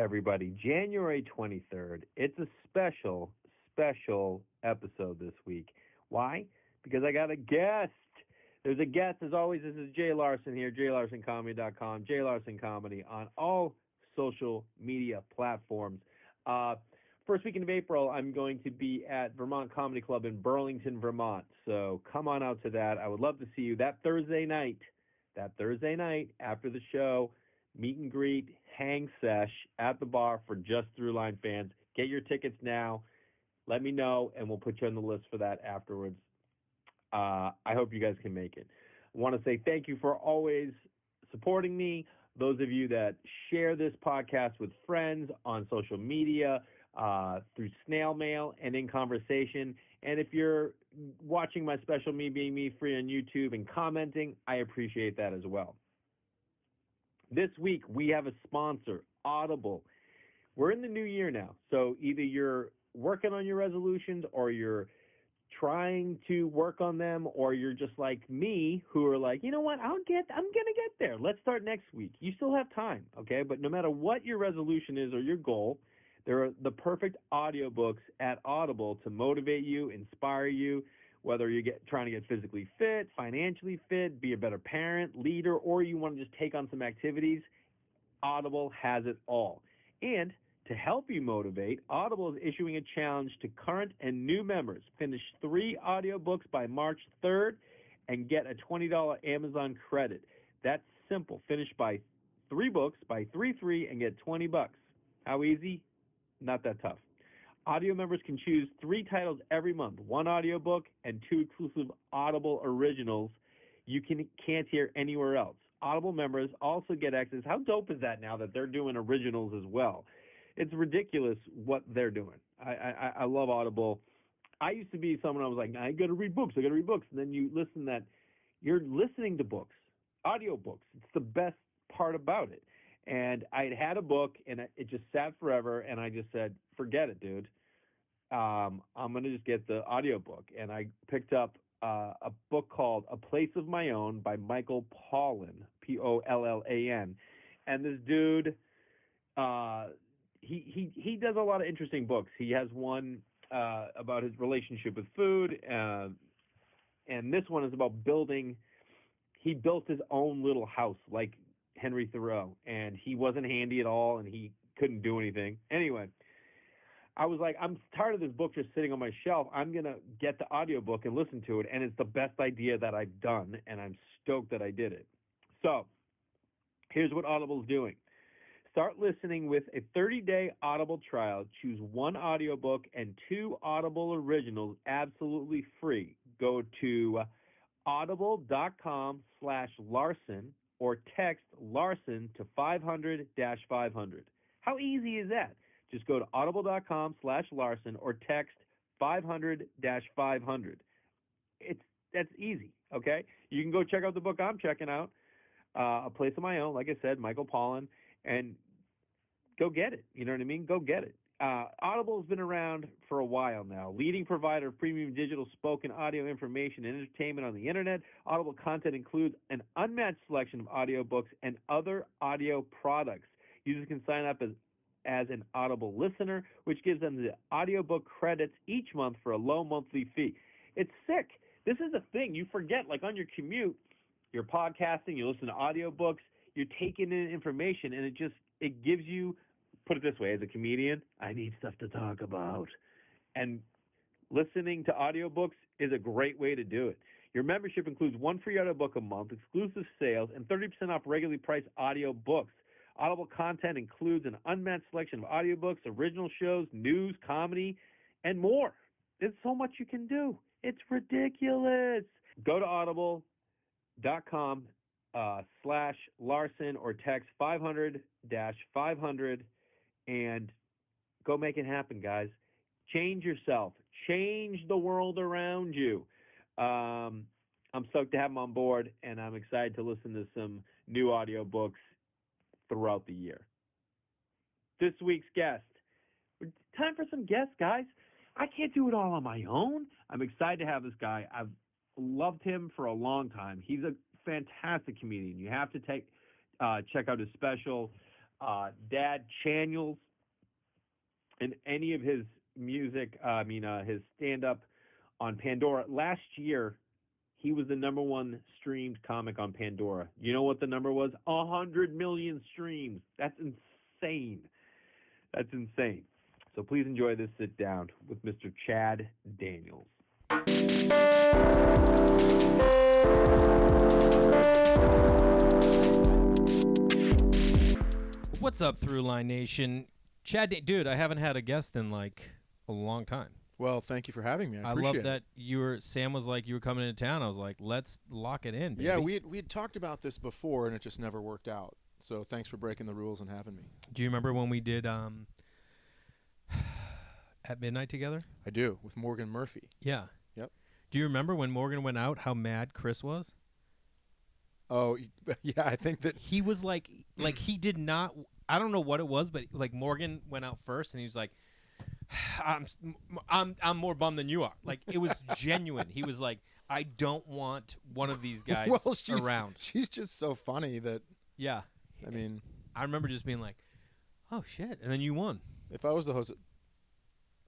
everybody. January 23rd. It's a special episode this week. Why? Because I got a guest. There's a guest, as always. This is Jay Larson here, jlarsoncomedy.com, Jay Larson Comedy on all social media platforms. First weekend of April, I'm going to be at Vermont Comedy Club in Burlington, Vermont. So come on out to that. I would love to see you that Thursday night after the show. Meet and greet, hang sesh at the bar for just Thruline fans. Get your tickets now. Let me know, and we'll put you on the list for that afterwards. I hope you guys can make it. I want to say thank you for always supporting me. Those of you that share this podcast with friends on social media, through snail mail and in conversation. And if you're watching my special Me Being Me free on YouTube and commenting, I appreciate that as well. This week, we have a sponsor, Audible. We're in the new year now, so either you're working on your resolutions or you're trying to work on them, or you're just like me, who are like, you know what, I'm going to get there. Let's start next week. You still have time, okay? But no matter what your resolution is or your goal, there are the perfect audiobooks at Audible to motivate you, inspire you, whether you're trying to get physically fit, financially fit, be a better parent, leader, or you want to just take on some activities. Audible has it all. And to help you motivate, Audible is issuing a challenge to current and new members. Finish 3 audiobooks by March 3rd and get a $20 Amazon credit. That's simple. Finish by 3 books by 3/3 and get $20. How easy? Not that tough. Audio members can choose 3 titles every month, 1 audiobook and 2 exclusive Audible originals you can't hear anywhere else. Audible members also get access. How dope is that now that they're doing originals as well? It's ridiculous what they're doing. I love Audible. I used to be someone I was like, I got to read books. And then you listen that you're listening to books, audiobooks. It's the best part about it. And I'd had a book, and it just sat forever, and I just said, forget it, dude. I'm going to just get the audiobook. And I picked up a book called A Place of My Own by Michael Pollan, Pollan. And this dude, he does a lot of interesting books. He has one about his relationship with food, and this one is about he built his own little house, like Henry Thoreau, and he wasn't handy at all, and he couldn't do anything. Anyway, I was like, I'm tired of this book just sitting on my shelf. I'm going to get the audiobook and listen to it, and it's the best idea that I've done, and I'm stoked that I did it. So here's what Audible's doing. Start listening with a 30-day Audible trial. Choose 1 audiobook and 2 Audible originals absolutely free. Go to audible.com/Larson or text Larson to 500-500. How easy is that? Just go to audible.com/Larson or text 500-500. That's easy, okay? You can go check out the book I'm checking out, A Place of My Own, like I said, Michael Pollan, and go get it. You know what I mean? Go get it. Audible has been around for a while now. Leading provider of premium digital spoken audio information and entertainment on the internet. Audible content includes an unmatched selection of audiobooks and other audio products. Users can sign up as an Audible listener, which gives them the audiobook credits each month for a low monthly fee. It's sick. This is a thing you forget, like on your commute, you're podcasting, you listen to audiobooks, you're taking in information, and it gives you, put it this way, as a comedian, I need stuff to talk about. And listening to audiobooks is a great way to do it. Your membership includes 1 free audiobook a month, exclusive sales, and 30% off regularly priced audiobooks. Audible content includes an unmatched selection of audiobooks, original shows, news, comedy, and more. There's so much you can do. It's ridiculous. Go to audible.com/Larson or text 500-500 and go make it happen, guys. Change yourself. Change the world around you. I'm stoked to have them on board, and I'm excited to listen to some new audiobooks throughout the year. This week's guest. Time for some guests, guys. I can't do it all on my own. I'm excited to have this guy. I've loved him for a long time. He's a fantastic comedian. You have to check out his special. Dad Channels and any of his music, his stand-up on Pandora. Last year, he was the number one streamed comic on Pandora. You know what the number was? 100 million streams. That's insane. That's insane. So please enjoy this sit down with Mr. Chad Daniels. What's up, Thruline Nation? Chad, dude, I haven't had a guest in like a long time. Well, thank you for having me. I love appreciate that Sam was like, you were coming into town. I was like, let's lock it in, baby. Yeah, we had talked about this before, and it just never worked out. So thanks for breaking the rules and having me. Do you remember when we did At Midnight together? I do, with Morgan Murphy. Yeah. Yep. Do you remember when Morgan went out, how mad Chris was? Oh, yeah, I think that... He was like he did not... I don't know what it was, but like Morgan went out first, and he was like, I'm more bummed than you are. Like, it was genuine. He was like, I don't want one of these guys around. She's just so funny that... Yeah. I mean... I remember just being like, oh, shit. And then you won. If I was the host...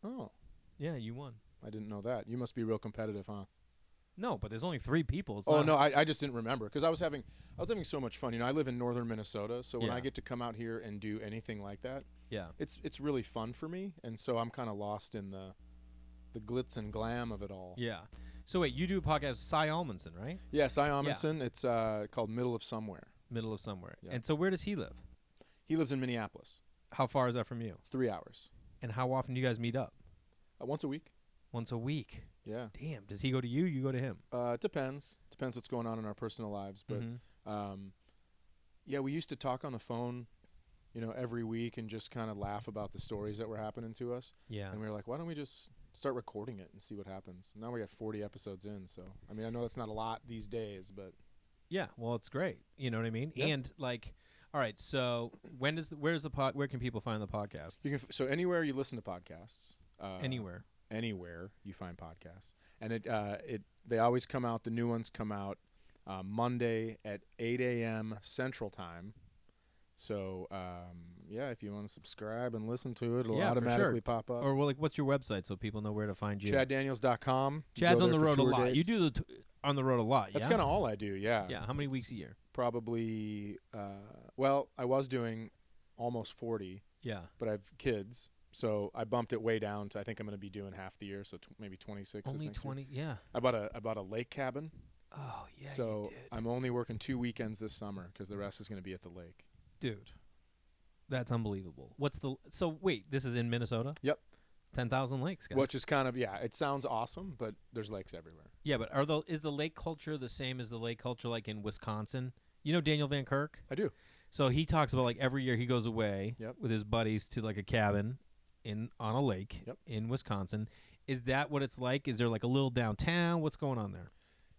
Oh. Yeah, you won. I didn't know that. You must be real competitive, huh? No, but there's only 3 people. It's no, I just didn't remember because I was having so much fun. You know, I live in northern Minnesota, so when Yeah. I get to come out here and do anything like that, yeah, it's really fun for me, and so I'm kind of lost in the glitz and glam of it all. Yeah. So wait, you do a podcast, Cy Almondson, right? Yeah, Cy Amundsen. Yeah. It's called Middle of Somewhere. Middle of Somewhere. Yeah. And so where does he live? He lives in Minneapolis. How far is that from you? 3 hours. And how often do you guys meet up? Once a week. Once a week. Yeah. Damn. Does he go to you? You go to him? It depends. Depends what's going on in our personal lives. But, yeah, we used to talk on the phone, you know, every week and just kind of laugh about the stories that were happening to us. Yeah. And we were like, why don't we just start recording it and see what happens? Now we got 40 episodes in. So, I mean, I know that's not a lot these days, but. Yeah. Well, it's great. You know what I mean? Yep. And, like, all right, so where can people find the podcast? So anywhere you listen to podcasts. Anywhere you find podcasts, and they always come out. The new ones come out Monday at 8 a.m. Central Time. So yeah, if you want to subscribe and listen to it, it'll automatically pop up. Or what's your website so people know where to find you? ChadDaniels.com. Chad's on the road a lot. Dates. You do on the road a lot. That's kind of all I do. Yeah. Yeah. How many weeks a year? Probably. Well, I was doing almost 40. Yeah. But I have kids. So I bumped it way down to I think I'm going to be doing half the year, so maybe 26. Only 20, yeah. I bought a lake cabin. Oh yeah, so you did. I'm only working 2 weekends this summer because the rest is going to be at the lake. Dude, that's unbelievable. So wait, this is in Minnesota? Yep. 10,000 lakes, guys. Which is kind of it sounds awesome, but there's lakes everywhere. Yeah, but is the lake culture the same as the lake culture like in Wisconsin? You know Daniel Van Kirk? I do. So he talks about like every year he goes away with his buddies to like a cabin on a lake in Wisconsin. Is that what it's like? Is there like a little downtown? What's going on there?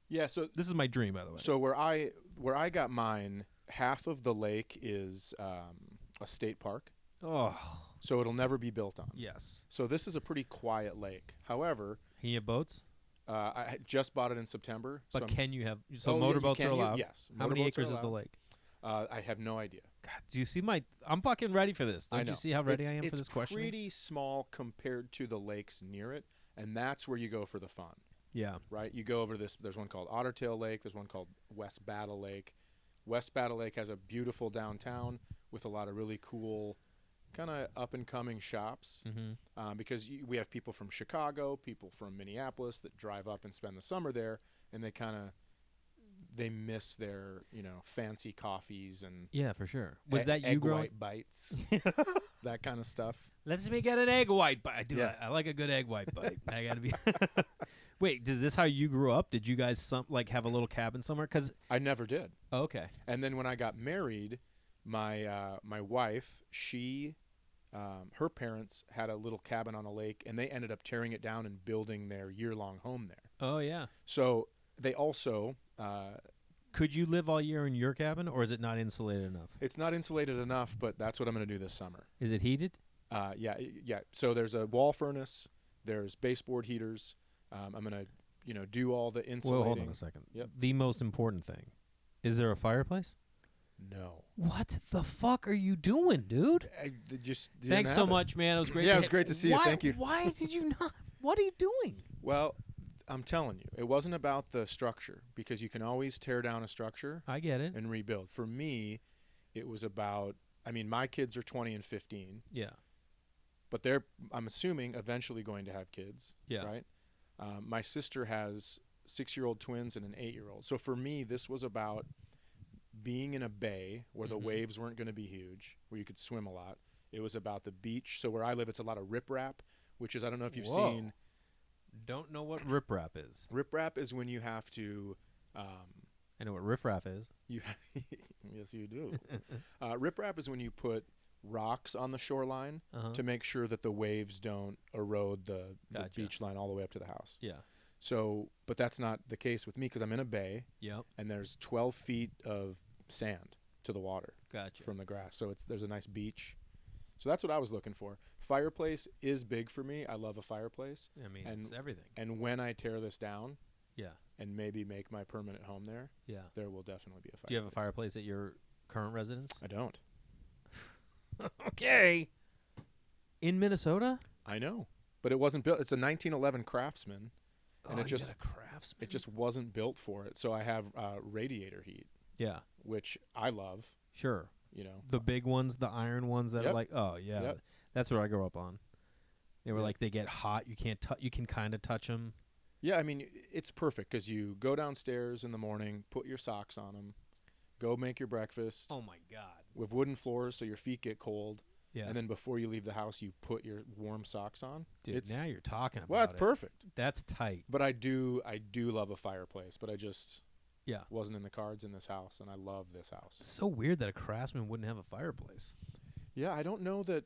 Yeah, so this is my dream, by the way. So where I got mine, half of the lake is a state park. Oh. So it'll never be built on. Yes. So this is a pretty quiet lake. However, you have boats? I just bought it in September. But can you have motorboats are allowed? Yes. How many acres is the lake? I have no idea. God, do you see I'm fucking ready for this. Don't you see how ready I am for this question? It's pretty small compared to the lakes near it, and that's where you go for the fun. Yeah. Right? You go over this. There's one called Ottertail Lake. There's one called West Battle Lake. West Battle Lake has a beautiful downtown with a lot of really cool kind of up-and-coming shops because we have people from Chicago, people from Minneapolis that drive up and spend the summer there, and they miss their, fancy coffees and for sure. Was that you egg growing? white bites, that kind of stuff. Let's me get an egg white bite. I like a good egg white bite. I gotta be. Wait, is this how you grew up? Did you guys have a little cabin somewhere? Because I never did. Oh, okay. And then when I got married, my wife, her parents had a little cabin on a lake, and they ended up tearing it down and building their year-long home there. Oh yeah. So they also. Could you live all year in your cabin, or is it not insulated enough? It's not insulated enough, but that's what I'm going to do this summer. Is it heated? Yeah. So there's a wall furnace. There's baseboard heaters. I'm going to, do all the insulating. Well, hold on a second. Yep. The most important thing. Is there a fireplace? No. What the fuck are you doing, dude? Thanks so much, man. It was great. Yeah, it was great to see you. Thank you. Why did you not? What are you doing? Well, I'm telling you, it wasn't about the structure, because you can always tear down a structure. I get it. And rebuild. For me, it was about, I mean, my kids are 20 and 15. Yeah. But I'm assuming, eventually going to have kids. Yeah. Right? My sister has 6-year-old twins and an 8-year-old. So for me, this was about being in a bay where the waves weren't going to be huge, where you could swim a lot. It was about the beach. So where I live, it's a lot of riprap, which is, I don't know if you've seen. Don't know what riprap is. Riprap is when you have to. I know what riffraff is. Yes, you do. Riprap is when you put rocks on the shoreline to make sure that the waves don't erode the beach line all the way up to the house. Yeah. So, but that's not the case with me, because I'm in a bay. Yep. And there's 12 feet of sand to the water. Gotcha. From the grass. So there's a nice beach. So that's what I was looking for. Fireplace is big for me. I love a fireplace. I mean, it's everything. And when I tear this down, and maybe make my permanent home there, there will definitely be a fireplace. Do you have a fireplace at your current residence? I don't. Okay. In Minnesota? I know, but it wasn't built. It's a 1911 Craftsman, and it just Craftsman. It just wasn't built for it. So I have radiator heat. Yeah, which I love. Sure. You know, the big ones, the iron ones that are like, oh yeah, that's what I grew up on. They were like, they get hot. You can't you can kind of touch them. Yeah, I mean, it's perfect, because you go downstairs in the morning, put your socks on them, go make your breakfast. Oh my God. With wooden floors, so your feet get cold. Yeah. And then before you leave the house, you put your warm socks on. Dude, now you're talking about it. Well, that's perfect. That's tight. But I do love a fireplace, but I just wasn't in the cards in this house, and I love this house. It's so weird that a Craftsman wouldn't have a fireplace. Yeah, I don't know that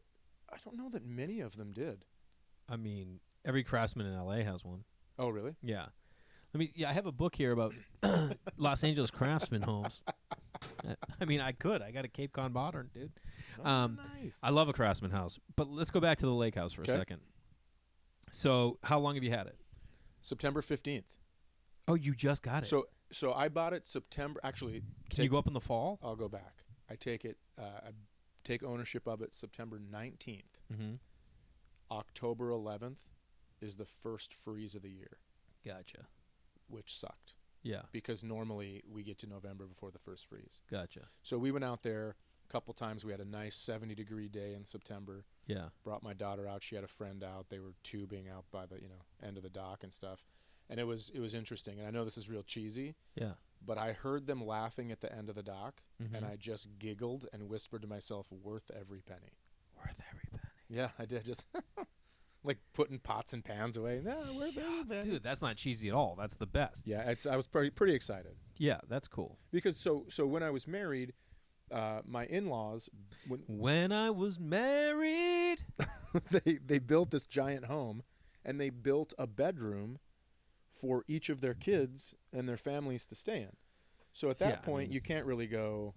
many of them did. I mean, every Craftsman in LA has one. Oh, really? Yeah. I have a book here about Los Angeles Craftsman homes. I mean, I got a Cape Cod Modern, dude. Nice. I love a Craftsman house. But let's go back to the lake house for a second. So, how long have you had it? September 15th. Oh, you just got it. So I bought it September. Actually, can you go up in the fall? I'll go back. I take ownership of it September 19th. Mm-hmm. October 11th is the first freeze of the year. Gotcha. Which sucked. Yeah. Because normally we get to November before the first freeze. Gotcha. So we went out there a couple times. We had a nice 70-degree day in September. Yeah. Brought my daughter out. She had a friend out. They were tubing out by the end of the dock and stuff. And it was interesting. And I know this is real cheesy. Yeah. But I heard them laughing at the end of the dock, and I just giggled and whispered to myself, "Worth every penny." Worth every penny. Yeah, I did. Just like putting pots and pans away. No, worth every penny. Dude, that's not cheesy at all. That's the best. Yeah, I was pretty excited. Yeah, that's cool. Because so when I was married, my in-laws when I was married, they built this giant home, and they built a bedroom for each of their kids and their families to stay in. So at that point, you can't really go,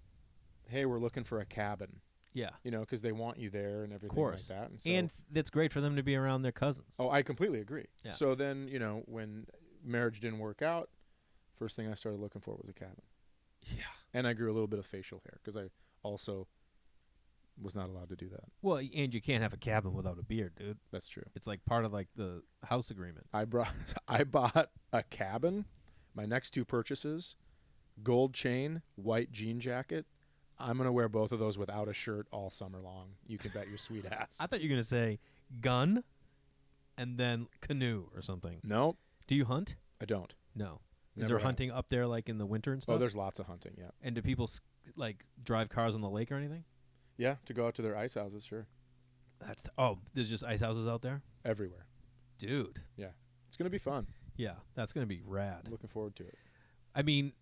"Hey, we're looking for a cabin." Yeah. Because they want you there and everything like that. And that's great for them to be around their cousins. Oh, I completely agree. Yeah. So then, when marriage didn't work out, first thing I started looking for was a cabin. Yeah. And I grew a little bit of facial hair, because I also was not allowed to do that. Well, and you can't have a cabin without a beard, dude. That's true. It's like part of like the house agreement. I bought a cabin. My next two purchases, gold chain, white jean jacket. I'm going to wear both of those without a shirt all summer long. You can bet your sweet ass. I thought you were going to say gun and then canoe or something. No. Do you hunt? I don't. No. Is there hunting up there like in the winter and stuff? Oh, there's lots of hunting, yeah. And do people like drive cars on the lake or anything? Yeah, to go out to their ice houses, sure. There's just ice houses out there? Everywhere. Dude. Yeah. It's going to be fun. Yeah, that's going to be rad. Looking forward to it. I mean,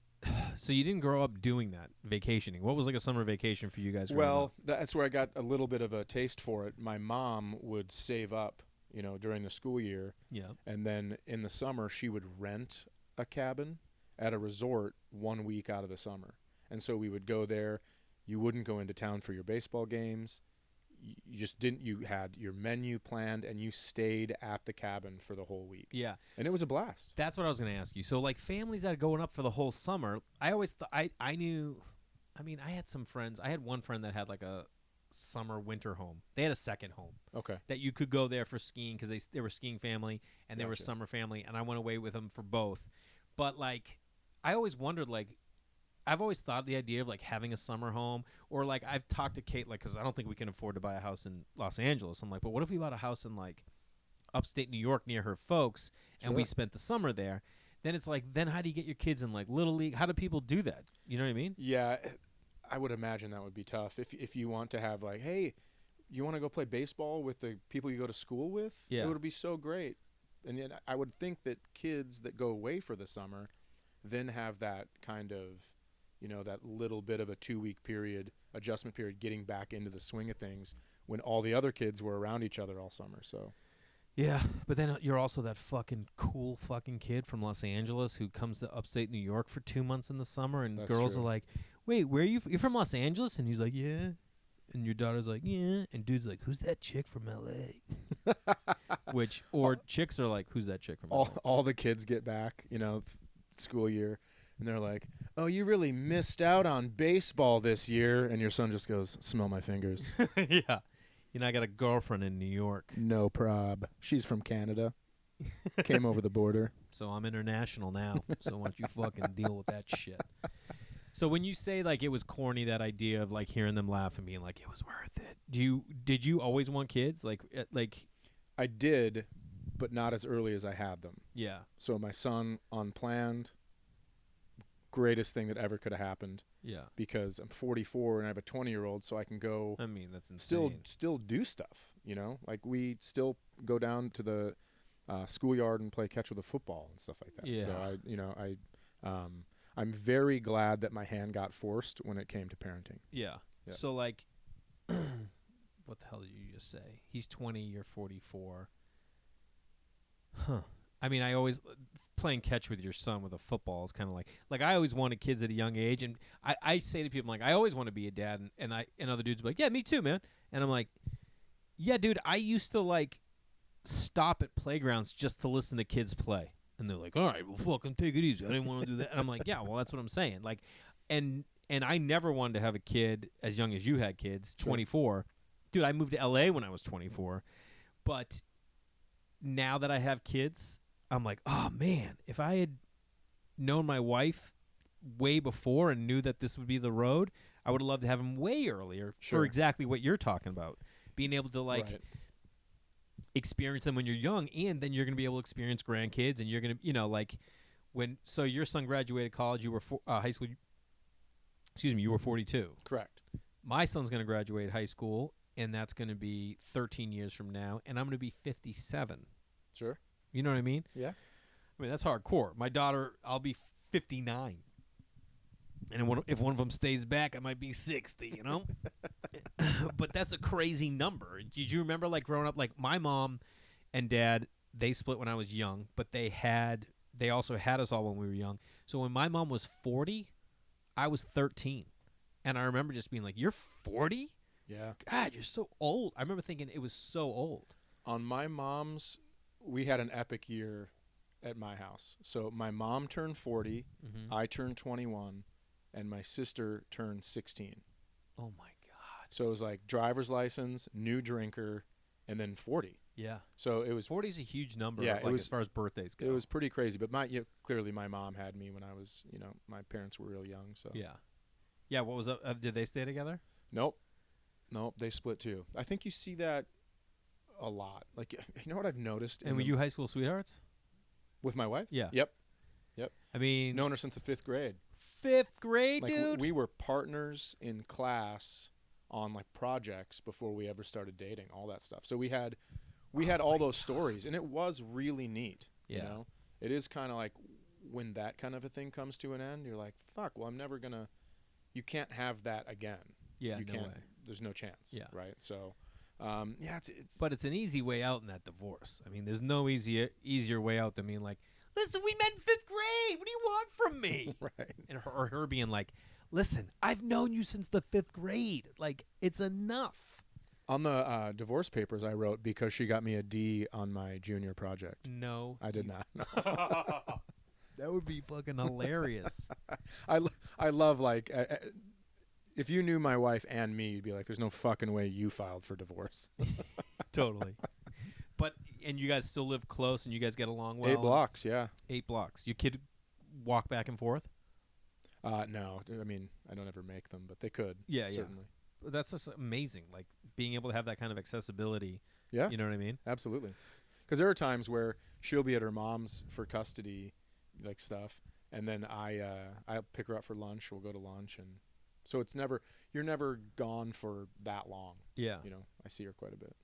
so you didn't grow up doing that, vacationing. What was like a summer vacation for you guys? Well, that's where I got a little bit of a taste for it. My mom would save up, during the school year. Yeah. And then in the summer, she would rent a cabin at a resort 1 week out of the summer. And so we would go there. You wouldn't go into town for your baseball games. You just didn't. You had your menu planned, and you stayed at the cabin for the whole week. Yeah. And it was a blast. That's what I was going to ask you. So, like, families that are going up for the whole summer, I always thought, I I mean, I had some friends. I had one friend that had like a summer winter home. They had a second home. Okay. That you could go there for skiing because they were skiing family and they were Gotcha. summer family, and I went away with them for both. But like, I always wondered, like, I've always thought the idea of like having a summer home, or like I've talked to Kate, like, because I don't think we can afford to buy a house in Los Angeles. I'm like, but what if we bought a house in like upstate New York near her folks, and we spent the summer there? Then it's like, then how do you get your kids in like Little League? How do people do that? You know what I mean? Yeah, I would imagine that would be tough if you want to have like, hey, you want to go play baseball with the people you go to school with? Yeah. It would be so great. And yet I would think that kids that go away for the summer then have that kind of, that little bit of a 2-week period, adjustment period, getting back into the swing of things when all the other kids were around each other all summer. So. Yeah, but then you're also that fucking cool fucking kid from Los Angeles who comes to upstate New York for 2 months in the summer, and That's girls true. are like, wait, where are you? You're from Los Angeles? And he's like, yeah. And your daughter's like, yeah. And dude's like, who's that chick from L.A.? Or chicks are like, who's that chick from L.A.? All the kids get back, school year, and they're like, oh, you really missed out on baseball this year. And your son just goes, smell my fingers. Yeah. I got a girlfriend in New York. No prob. She's from Canada. Came over the border. So I'm international now. So why don't you fucking deal with that shit? So when you say like it was corny, that idea of like hearing them laugh and being like it was worth it. Did you always want kids? Like I did, but not as early as I had them. Yeah. So my son, unplanned, greatest thing that ever could have happened. Yeah. Because I'm 44 and I have a 20-year-old, so I can go. I mean, that's insane. Still do stuff. Like we still go down to the schoolyard and play catch with a football and stuff like that. Yeah. So I'm very glad that my hand got forced when it came to parenting. Yeah. Yeah. So like, what the hell did you just say? He's 20, you're 44. Huh. I mean, I always playing catch with your son with a football is kind of like I always wanted kids at a young age, and I say to people, I'm like, I always want to be a dad, and other dudes be like, yeah, me too, man. And I'm like, yeah, dude, I used to like stop at playgrounds just to listen to kids play, and they're like, all right, well, fucking take it easy. I didn't want to do that, and I'm like, yeah, well, that's what I'm saying. Like, and I never wanted to have a kid as young as you had kids, 24. Dude, I moved to LA when I was 24, but now that I have kids, I'm like, oh, man, if I had known my wife way before and knew that this would be the road, I would have loved to have him way earlier for exactly what you're talking about. Being able to, like, experience them when you're young, and then you're going to be able to experience grandkids, and you're going to, like, so your son graduated college, you were high school, you were 42. Correct. My son's going to graduate high school, and that's going to be 13 years from now, and I'm going to be 57. Sure. You know what I mean? Yeah. I mean, that's hardcore. My daughter, I'll be 59. And if one of them stays back, I might be 60, But that's a crazy number. Did you remember, like, growing up? Like, my mom and dad, they split when I was young, but they also had us all when we were young. So when my mom was 40, I was 13. And I remember just being like, you're 40? Yeah. God, you're so old. I remember thinking it was so old. On my mom's, we had an epic year at my house. So my mom turned 40, I turned 21, and my sister turned 16. Oh, my God. So it was like driver's license, new drinker, and then 40. Yeah. So it was 40 is a huge number. Yeah, as far as birthdays go. It was pretty crazy. But clearly my mom had me when I was, my parents were real young. So yeah. Yeah. What was up? Did they stay together? Nope. They split too. I think you see that a lot. Like, you know what I've noticed? And were you high school sweethearts? With my wife? Yeah. Yep. I mean, known her since the 5th grade. 5th grade, like, dude. We were partners in class on like projects before we ever started dating, all that stuff. So we had all those stories, and it was really neat. Yeah. It is kind of like when that kind of a thing comes to an end, you're like, fuck, well, I'm never gonna. You can't have that again. Yeah, you no can't. way. There's no chance. Yeah. Right. So, it's. But it's an easy way out in that divorce. I mean, there's no easier way out than being like, listen, we met in 5th grade. What do you want from me? Right. And her being like, listen, I've known you since the 5th grade. Like, it's enough. On the divorce papers I wrote because she got me a D on my junior project. No. I did not. That would be fucking hilarious. I love, like, if you knew my wife and me, you'd be like, "There's no fucking way you filed for divorce." Totally. But and you guys still live close, and you guys get along well. 8 blocks, yeah. 8 blocks. Your kid walk back and forth? No, I mean, I don't ever make them, but they could. Yeah, certainly. Yeah. That's just amazing. Like being able to have that kind of accessibility. Yeah, you know what I mean? Absolutely. Because there are times where she'll be at her mom's for custody, like stuff, and then I'll pick her up for lunch. We'll go to lunch, and so you're never gone for that long. Yeah. You know, I see her quite a bit,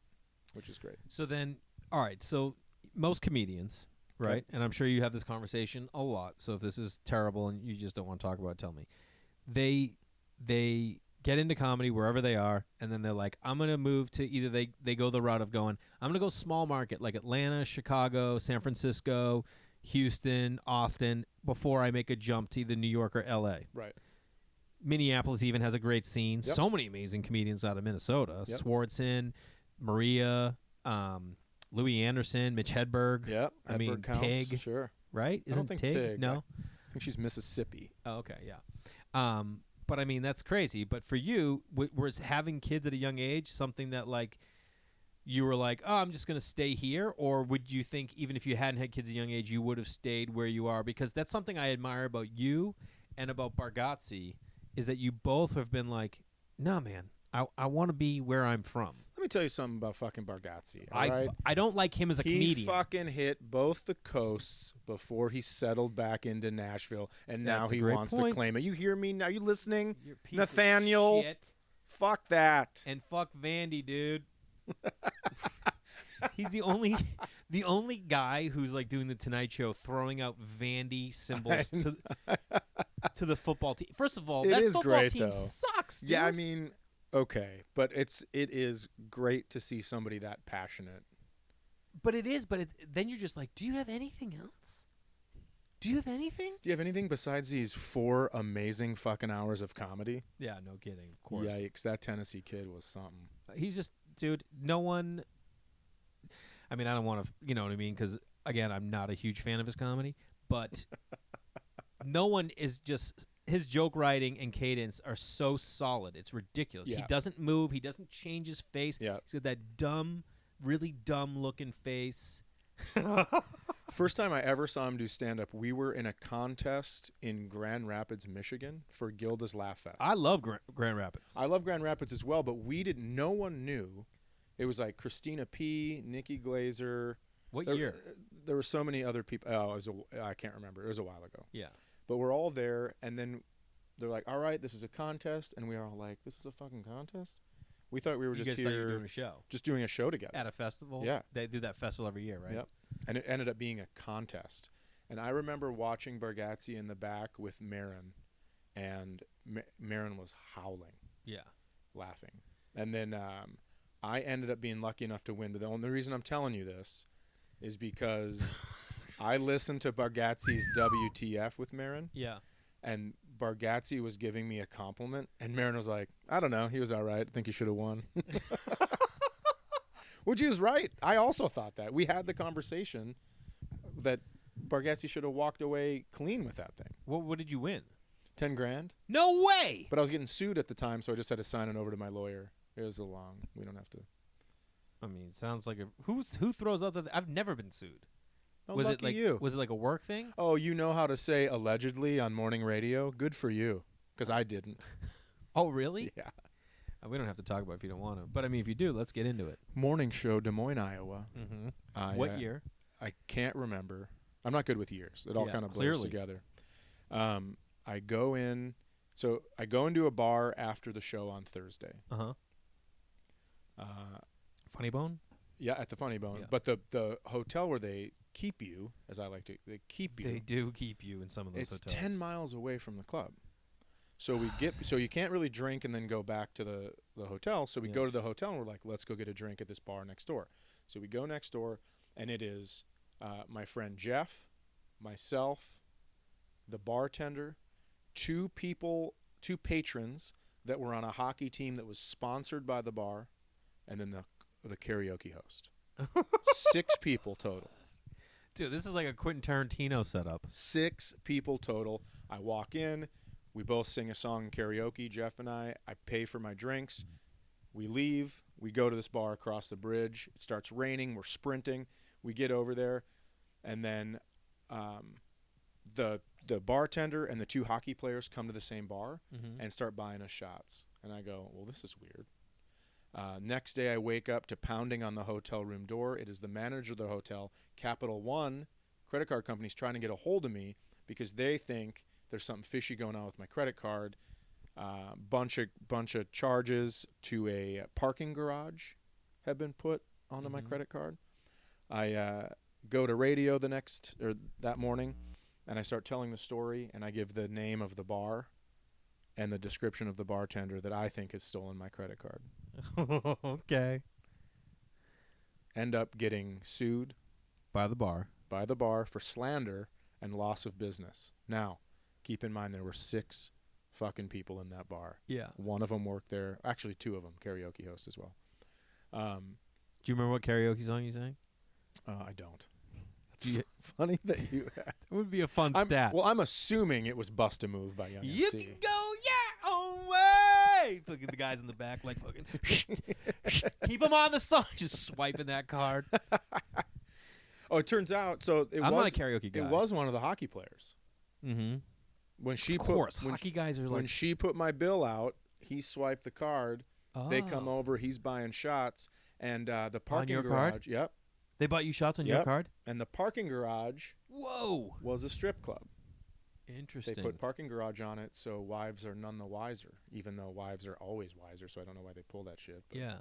which is great. So then, all right. So most comedians, right? Okay. And I'm sure you have this conversation a lot. So if this is terrible and you just don't want to talk about it, tell me. They get into comedy wherever they are, and then they're like, I'm going to move to either they go the route of going, I'm going to go small market like Atlanta, Chicago, San Francisco, Houston, Austin, before I make a jump to either New York or L.A. Right. Minneapolis even has a great scene. Yep. So many amazing comedians out of Minnesota. Yep. Swartzen, Maria, Louis Anderson, Mitch Hedberg. Yep. I mean, counts. Tig. Sure. Right? I don't think Tig. No? I think she's Mississippi. Oh, okay, yeah. But, I mean, that's crazy. But for you, was having kids at a young age something that, like, you were like, oh, I'm just going to stay here? Or would you think even if you hadn't had kids at a young age, you would have stayed where you are? Because that's something I admire about you and about Bargatze is that you both have been like, no, man, I want to be where I'm from. Let me tell you something about fucking Bargatze. All right? I don't like him as a comedian. He fucking hit both the coasts before he settled back into Nashville, and That's now a he great wants point. to claim it. You hear me? Now you listening? You're a piece of Nathaniel? shit. Fuck that. And fuck Vandy, dude. He's the only guy who's like doing the Tonight Show, throwing out Vandy symbols to the football team. First of all, It that is football great, team though. sucks, dude. Yeah, I mean, okay, but it is great to see somebody that passionate. But it is. But then you're just like, do you have anything else? Do you have anything? Do you have anything besides these 4 amazing fucking hours of comedy? Yeah, no kidding. Of course. Yikes, that Tennessee kid was something. He's just, dude, no one. I mean, I don't want to, you know what I mean? Because, again, I'm not a huge fan of his comedy. But no one is just. His joke writing and cadence are so solid. It's ridiculous. Yeah. He doesn't move. He doesn't change his face. Yeah. He's got that dumb, really dumb looking face. First time I ever saw him do stand-up, we were in a contest in Grand Rapids, Michigan for Gilda's Laugh Fest. I love Grand Rapids. I love Grand Rapids as well, but no one knew. It was like Christina P., Nikki Glazer. What year? There were so many other people. I can't remember. It was a while ago. Yeah. But we're all there, and then they're like, all right, this is a contest. And we are all like, this is a fucking contest? We thought we were You just guys thought you here were doing a show. just doing a show together. At a festival? Yeah. They do that festival every year, right? Yep. And it ended up being a contest. And I remember watching Bargatze in the back with Marin, and Marin was howling, Yeah. laughing. And then I ended up being lucky enough to win. But the only reason I'm telling you this is because I listened to Bargatze's WTF with Marin. Yeah. And Bargatze was giving me a compliment, and Marin was like, I don't know, he was all right. I think he should have won. Which is right. I also thought that. We had the conversation that Bargatze should have walked away clean with that thing. What did you win? $10,000. No way! But I was getting sued at the time, so I just had to sign it over to my lawyer. It was we don't have to. I mean, it sounds like who throws out the. I've never been sued. Oh, Was lucky it like you. Was it like a work thing? Oh, you know how to say allegedly on morning radio? Good for you, because I didn't. Oh, really? Yeah. We don't have to talk about it if you don't want to. But I mean, if you do, let's get into it. Morning show, Des Moines, Iowa. Mm-hmm. What year? I can't remember. I'm not good with years. It all Yeah, kind of blurs clearly. together. I go into a bar after the show on Thursday. Uh-huh. Funny Bone? Yeah, at the Funny Bone. Yeah. But the hotel where they keep you, as I like to, they keep you. They do keep you in some of those It's hotels. 10 miles away from the club. So you can't really drink and then go back to the hotel. So we go to the hotel and we're like, let's go get a drink at this bar next door. So we go next door, and it is my friend Jeff, myself, the bartender, two patrons that were on a hockey team that was sponsored by the bar, and then the karaoke host. 6 people total. Dude, this is like a Quentin Tarantino setup. 6 people total. I walk in. We both sing a song in karaoke, Jeff and I. I pay for my drinks. We leave. We go to this bar across the bridge. It starts raining. We're sprinting. We get over there, and then the bartender and the 2 hockey players come to the same bar and start buying us shots. And I go, well, this is weird. Next day, I wake up to pounding on the hotel room door. It is the manager of the hotel, Capital One credit card company, is trying to get a hold of me because they think there's something fishy going on with my credit card. Bunch of charges to a parking garage have been put onto my credit card. I go to radio that morning, and I start telling the story, and I give the name of the bar and the description of the bartender that I think has stolen my credit card. Okay. End up getting sued By the bar for slander and loss of business. Now, keep in mind there were 6 fucking people in that bar. Yeah. One of them worked there. Actually, 2 of them, karaoke hosts as well. Do you remember what karaoke song you sang? I don't. That's funny that you. That would be a fun stat. Well, I'm assuming it was "Bust a Move" by Young You MC. can go your own way. Fucking the guys in the back, like fucking. Keep them on the song. Just swiping that card. Oh, it turns out I'm not a karaoke guy. It was one of the hockey players. Mm-hmm. When she Of course, hockey guys are like. When she put my bill out, he swiped the card. Oh. They come over. He's buying shots, and the parking your garage. card? Yep. They bought you shots on your card? And the parking garage. Whoa. Was a strip club. Interesting. They put parking garage on it, so wives are none the wiser. Even though wives are always wiser, so I don't know why they pull that shit. But. Yeah.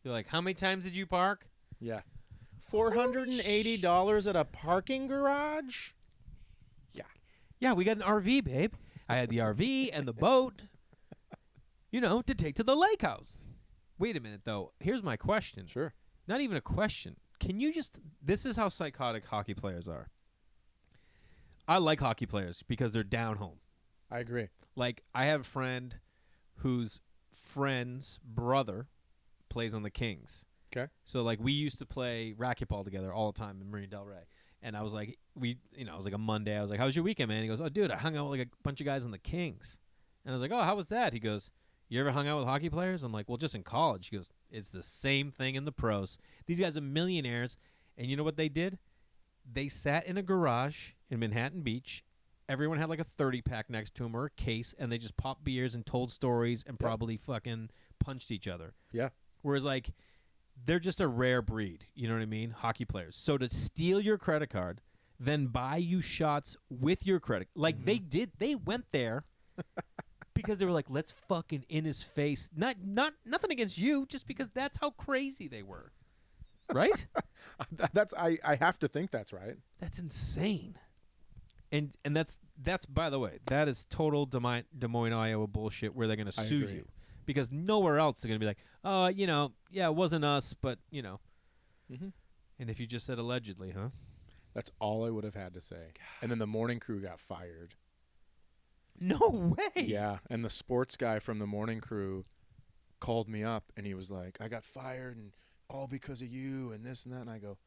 They're like, how many times did you park? Yeah. $480 at a parking garage? Yeah. Yeah, we got an RV, babe. I had the RV and the boat, to take to the lake house. Wait a minute, though. Here's my question. Sure. Not even a question. Can you this is how psychotic hockey players are. I like hockey players because they're down home. I agree. Like, I have a friend whose friend's brother plays on the Kings. Okay. So, like, we used to play racquetball together all the time in Marina Del Rey. And I was like, it was like a Monday. I was like, how was your weekend, man? He goes, oh, dude, I hung out with like a bunch of guys on the Kings. And I was like, oh, how was that? He goes, you ever hung out with hockey players? I'm like, well, just in college. He goes, it's the same thing in the pros. These guys are millionaires. And you know what they did? They sat in a garage in Manhattan Beach. Everyone had like a 30-pack next to them or a case, and they just popped beers and told stories and probably fucking punched each other. Yeah. Whereas, like, they're just a rare breed. You know what I mean? Hockey players. So to steal your credit card, then buy you shots with your credit. Like, they went there because they were like, let's fucking in his face. Nothing against you, just because that's how crazy they were. Right? I have to think that's right. That's insane. And that's by the way, that is total Des Moines, Iowa bullshit where they're going to sue you. Because nowhere else they're going to be like, oh, it wasn't us, but, Mm-hmm. And if you just said allegedly, huh? That's all I would have had to say. God. And then the morning crew got fired. No way. Yeah, and the sports guy from the morning crew called me up, and he was like, I got fired, and all because of you, and this and that. And I go,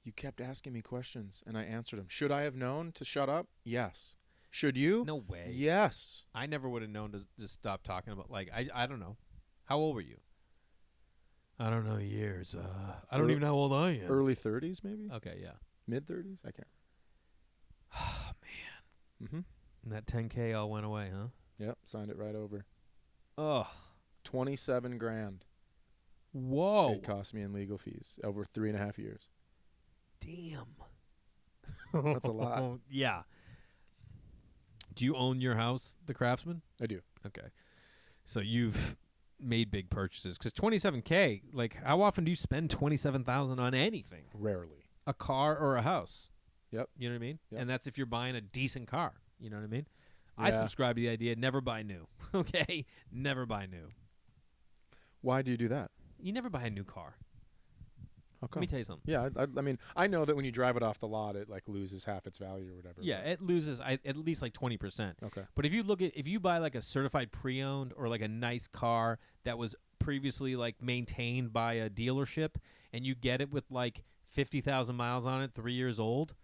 you kept asking me questions, and I answered them. Should I have known to shut up? Yes. Should you? No way. Yes. I never would have known to just stop talking about, like, I don't know. How old were you? I don't know years. I don't even know how old I am. Early 30s, maybe? Okay, yeah. Mid-30s? I can't remember. Oh, man. Mm-hmm. And that $10K all went away, huh? Yep, signed it right over. Ugh. $27,000. Whoa. It cost me in legal fees over 3.5 years. Damn. That's a lot. Yeah. Do you own your house, the Craftsman? I do. Okay. So you've made big purchases. Because $27K, like, how often do you spend $27,000 on anything? Rarely. A car or a house. Yep. You know what I mean? Yep. And that's if you're buying a decent car. You know what I mean? Yeah. I subscribe to the idea, never buy new. Okay? Never buy new. Why do you do that? You never buy a new car. How come? Let me tell you something. Yeah, I mean, I know that when you drive it off the lot, it like loses half its value or whatever. Yeah, it loses at least like 20%. Okay. But if you buy like a certified pre-owned or like a nice car that was previously like maintained by a dealership and you get it with like 50,000 miles on it, 3 years old,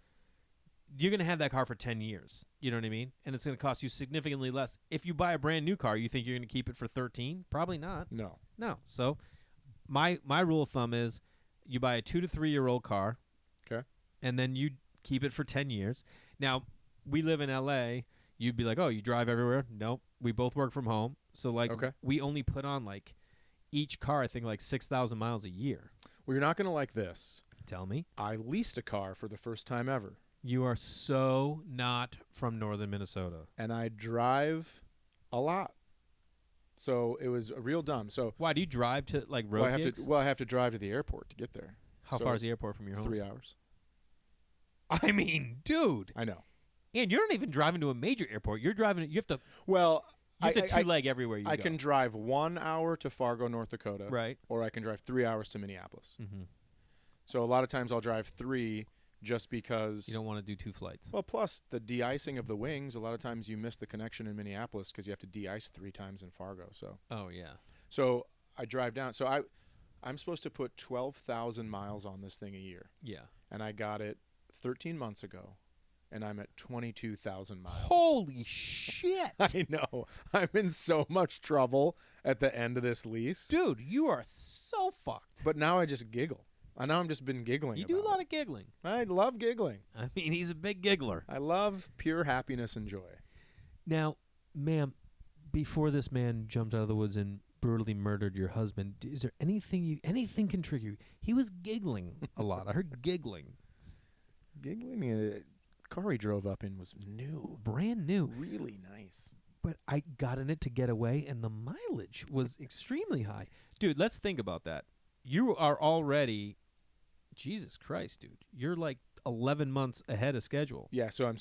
you're going to have that car for 10 years. You know what I mean? And it's going to cost you significantly less. If you buy a brand new car, you think you're going to keep it for 13? Probably not. No. So my rule of thumb is you buy a 2 to 3 year old car. Okay. And then you keep it for 10 years. Now, we live in L.A. You'd be like, oh, you drive everywhere? Nope. We both work from home. So, like, we only put on, like, each car, I think, like 6,000 miles a year. Well, you're not going to like this. Tell me. I leased a car for the first time ever. You are so not from northern Minnesota. And I drive a lot. So it was real dumb. So why do you drive to like road gigs? I have to drive to the airport to get there. How far is the airport from your home? 3 hours. I mean, dude. I know. And you're not even driving to a major airport. You're driving. You have to. Well, you have to two-leg everywhere you go. I can drive 1 hour to Fargo, North Dakota. Right. Or I can drive 3 hours to Minneapolis. Mm-hmm. So a lot of times I'll drive 3 just because you don't want to do 2 flights. Well, plus the de-icing of the wings. A lot of times you miss the connection in Minneapolis because you have to de-ice 3 times in Fargo. So. Oh yeah. So I drive down. So I'm supposed to put 12,000 miles on this thing a year. Yeah. And I got it 13 months ago, and I'm at 22,000 miles. Holy shit! I know. I'm in so much trouble at the end of this lease. Dude, you are so fucked. But now I just giggle. I know I've just been giggling. You do a lot of giggling. I love giggling. I mean, he's a big giggler. I love pure happiness and joy. Now, ma'am, before this man jumped out of the woods and brutally murdered your husband, is there anything can trigger you? He was giggling a lot. I heard giggling. Giggling? The car he drove up in was new. Brand new. Really nice. But I got in it to get away, and the mileage was extremely high. Dude, let's think about that. You are already... Jesus Christ, dude. You're like 11 months ahead of schedule. Yeah, so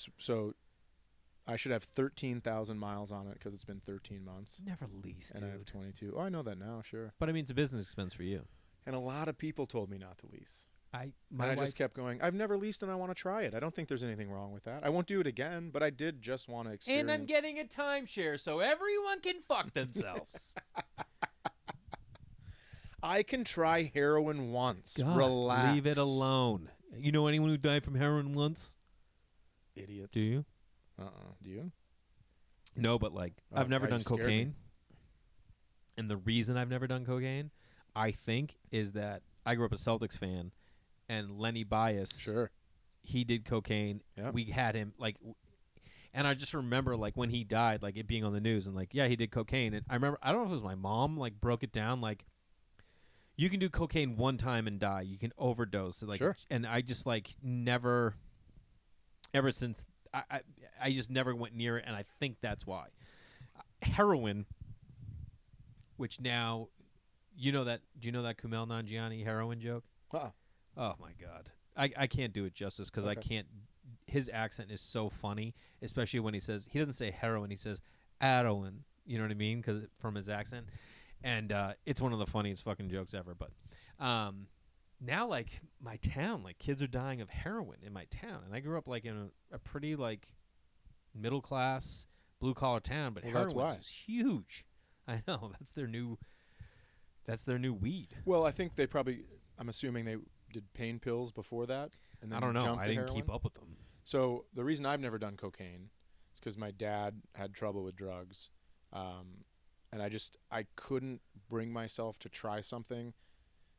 I should have 13,000 miles on it because it's been 13 months. Never leased, and dude. I have 22. Oh, I know that now, sure. But I mean, it's a business expense for you. And a lot of people told me not to lease. I just kept going, I've never leased and I want to try it. I don't think there's anything wrong with that. I won't do it again, but I did just want to experience. And I'm getting a timeshare so everyone can fuck themselves. I can try heroin once. God, relax. leave it alone. You know anyone who died from heroin once? Idiots. Do you? Do you? No, but like I've never done cocaine. Me. And the reason I've never done cocaine, I think, is that I grew up a Celtics fan, and Lenny Bias, sure, he did cocaine. Yep. We had him and I just remember like when he died, like it being on the news, and like yeah, he did cocaine. And I remember, I don't know if it was my mom like broke it down like. You can do cocaine one time and die. You can overdose. Like, sure. And I just like never, ever since I just never went near it, and I think that's why. Heroin, which now, do you know that Kumail Nanjiani heroin joke? Oh my God, I can't do it justice because I can't. His accent is so funny, especially when he doesn't say heroin, he says heroin. You know what I mean? Because from his accent. And it's one of the funniest fucking jokes ever. But now, like, my town, like, kids are dying of heroin in my town. And I grew up, like, in a pretty, like, middle-class, blue-collar town. But heroin is huge. I know. That's their new weed. Well, I think I'm assuming they did pain pills before that. And then I don't know. Jumped I to didn't heroin. keep up with them. So the reason I've never done cocaine is because my dad had trouble with drugs. And I couldn't bring myself to try something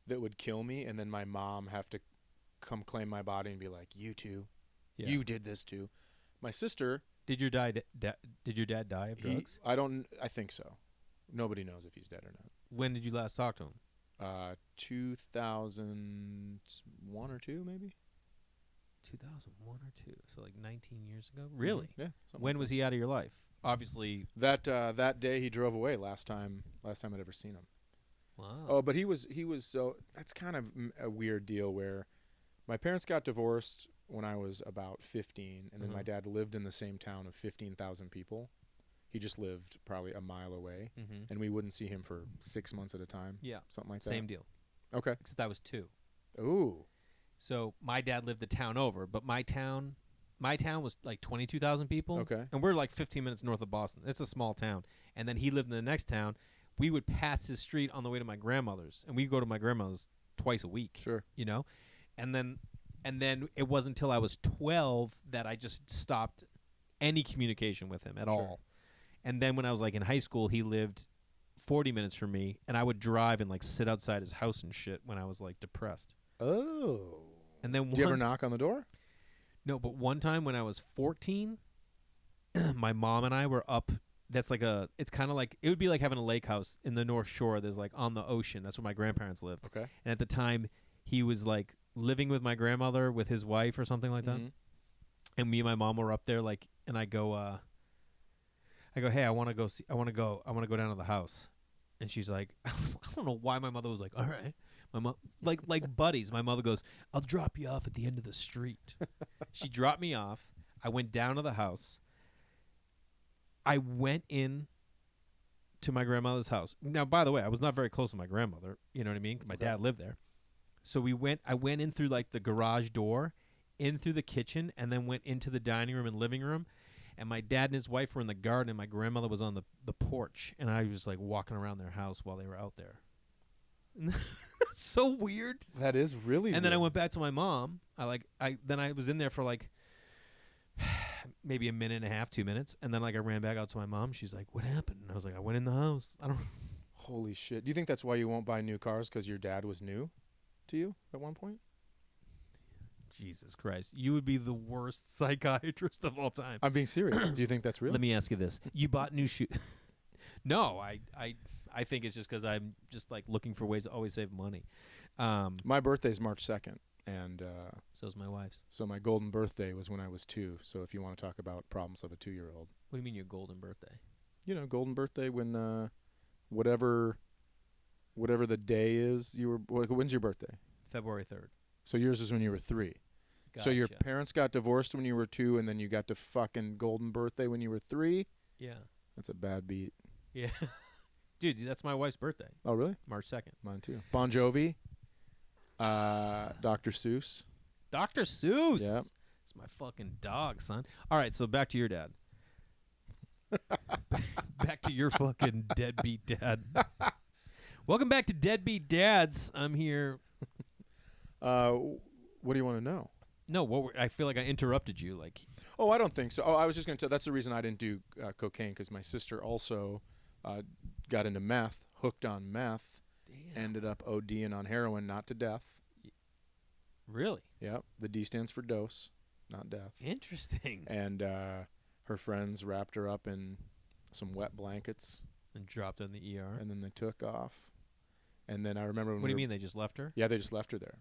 that would kill me, and then my mom have to come claim my body and be like, "You too, you did this too." My sister. Did your dad die of drugs? I think so. Nobody knows if he's dead or not. When did you last talk to him? 2001 or 2, maybe. 2001 or 2, so like 19 years ago. Really? Yeah. When was he out of your life? Obviously, that day he drove away. Last time I'd ever seen him. Wow. Oh, but he was so that's kind of a weird deal where my parents got divorced when I was about 15, and then my dad lived in the same town of 15,000 people. He just lived probably a mile away, and we wouldn't see him for 6 months at a time. Yeah, something like that. Same deal. Okay, except I was 2. Ooh. So my dad lived the town over, but my town was like 22,000 people. Okay. And we're like 15 minutes north of Boston. It's a small town. And then he lived in the next town. We would pass his street on the way to my grandmother's, and we'd go to my grandmother's twice a week. Sure. You know? And then And then it wasn't until I was 12 that I just stopped any communication with him at all. And then when I was like in high school, he lived 40 minutes from me, and I would drive and like sit outside his house and shit when I was like depressed. Oh. And then Did you ever knock on the door? No, but one time when I was 14, my mom and I were up. That's like it's kind of like, it would be like having a lake house in the North Shore. There's like on the ocean. That's where my grandparents lived. Okay. And at the time, he was like living with my grandmother with his wife or something like that. And me and my mom were up there, like, and I go, hey, I want to go down to the house. And she's like, I don't know why my mother was like, all right. My mom, like buddies. My mother goes, I'll drop you off at the end of the street. She dropped me off. I went down to the house. I went in to my grandmother's house. Now, by the way, I was not very close to my grandmother. You know what I mean? My dad lived there. So I went in through like the garage door, in through the kitchen, and then went into the dining room and living room. And my dad and his wife were in the garden, and my grandmother was on the porch. And I was like walking around their house while they were out there. That's so weird. That is really weird. And then I went back to my mom. Then I was in there for like maybe a minute and a half, 2 minutes, and then like I ran back out to my mom. She's like, "What happened?" And I was like, "I went in the house." I don't. Holy shit! Do you think that's why you won't buy new cars, because your dad was new to you at one point? Jesus Christ! You would be the worst psychiatrist of all time. I'm being serious. Do you think that's real? Let me ask you this: you bought new shoes? No, I think it's just because I'm just like looking for ways to always save money. My birthday's March 2nd, and so's my wife's. So my golden birthday was when I was 2. So if you want to talk about problems of a 2-year-old. What do you mean your golden birthday? You know, golden birthday when whatever the day is. When's your birthday? February 3rd. So yours is when you were 3. Gotcha. So your parents got divorced when you were 2, and then you got to fucking golden birthday when you were 3? Yeah. That's a bad beat. Yeah. Dude, that's my wife's birthday. Oh, really? March 2nd. Mine too. Bon Jovi. Dr. Seuss. Dr. Seuss. Yep. It's my fucking dog, son. All right, so back to your dad. Back to your fucking deadbeat dad. Welcome back to Deadbeat Dads. I'm here. What do you want to know? No, I feel like I interrupted you. Like, oh, I don't think so. Oh, I was just going to tell. That's the reason I didn't do cocaine, because my sister also got into meth, hooked on meth, ended up ODing on heroin, not to death. Really? Yep. The D stands for dose, not death. Interesting. And her friends wrapped her up in some wet blankets and dropped her in the ER. And then they took off. And then I remember when What do you mean they just left her? Yeah, they just left her there.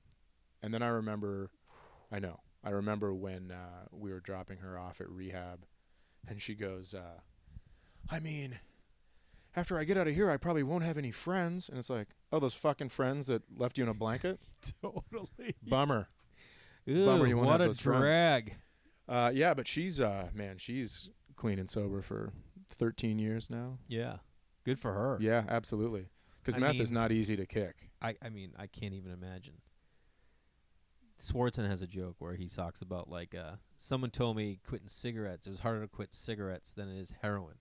And then I remember when we were dropping her off at rehab, and she goes, I mean, after I get out of here, I probably won't have any friends. And it's like, oh, those fucking friends that left you in a blanket? Totally. Bummer. Ew, Bummer you won't what have a those drag. Friends. Yeah, but she's clean and sober for 13 years now. Yeah. Good for her. Yeah, absolutely. Because meth is not easy to kick. I mean, I can't even imagine. Swartzen has a joke where he talks about, like, someone told me quitting cigarettes, it was harder to quit cigarettes than it is heroin.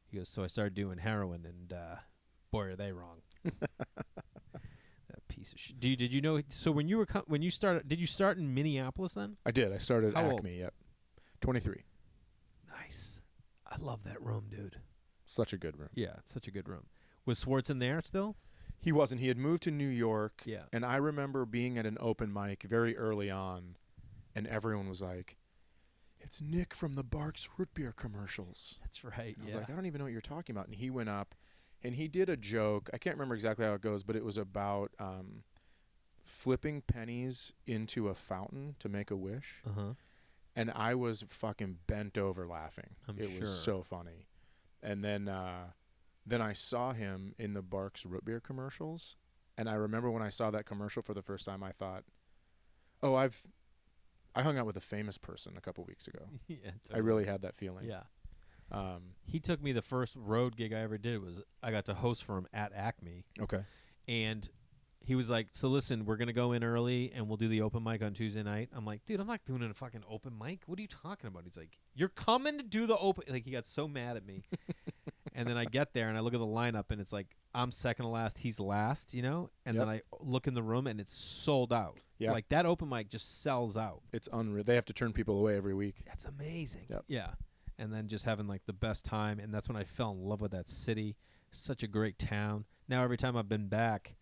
He goes, so I started doing heroin, and boy, are they wrong. That piece of shit. Did you know? So when you started, did you start in Minneapolis then? I did. I started at How Acme. Yep, 23. Nice. I love that room, dude. Such a good room. Yeah, it's such a good room. Was Swartzen there still? He wasn't. He had moved to New York. Yeah. And I remember being at an open mic very early on, and everyone was like, "It's Nick from the Barks root beer commercials." That's right. I was like, I don't even know what you're talking about. And he went up, and he did a joke. I can't remember exactly how it goes, but it was about flipping pennies into a fountain to make a wish. Uh-huh. And I was fucking bent over laughing. It was so funny. And then I saw him in the Barks root beer commercials. And I remember when I saw that commercial for the first time, I thought, oh, I hung out with a famous person a couple weeks ago. Yeah, totally. I really had that feeling. Yeah. He took me, the first road gig I ever did was I got to host for him at Acme. Okay. And he was like, so listen, we're going to go in early and we'll do the open mic on Tuesday night. I'm like, dude, I'm not doing a fucking open mic. What are you talking about? He's like, you're coming to do the open. Like, he got so mad at me. And then I get there and I look at the lineup and it's like I'm second to last, he's last, you know? And Yep. then I look in the room and it's sold out. Yeah. Like that open mic just sells out. It's unreal. They have to turn people away every week. That's amazing. Yep. Yeah. And then just having like the best time, and that's when I fell in love with that city. Such a great town. Now every time I've been back,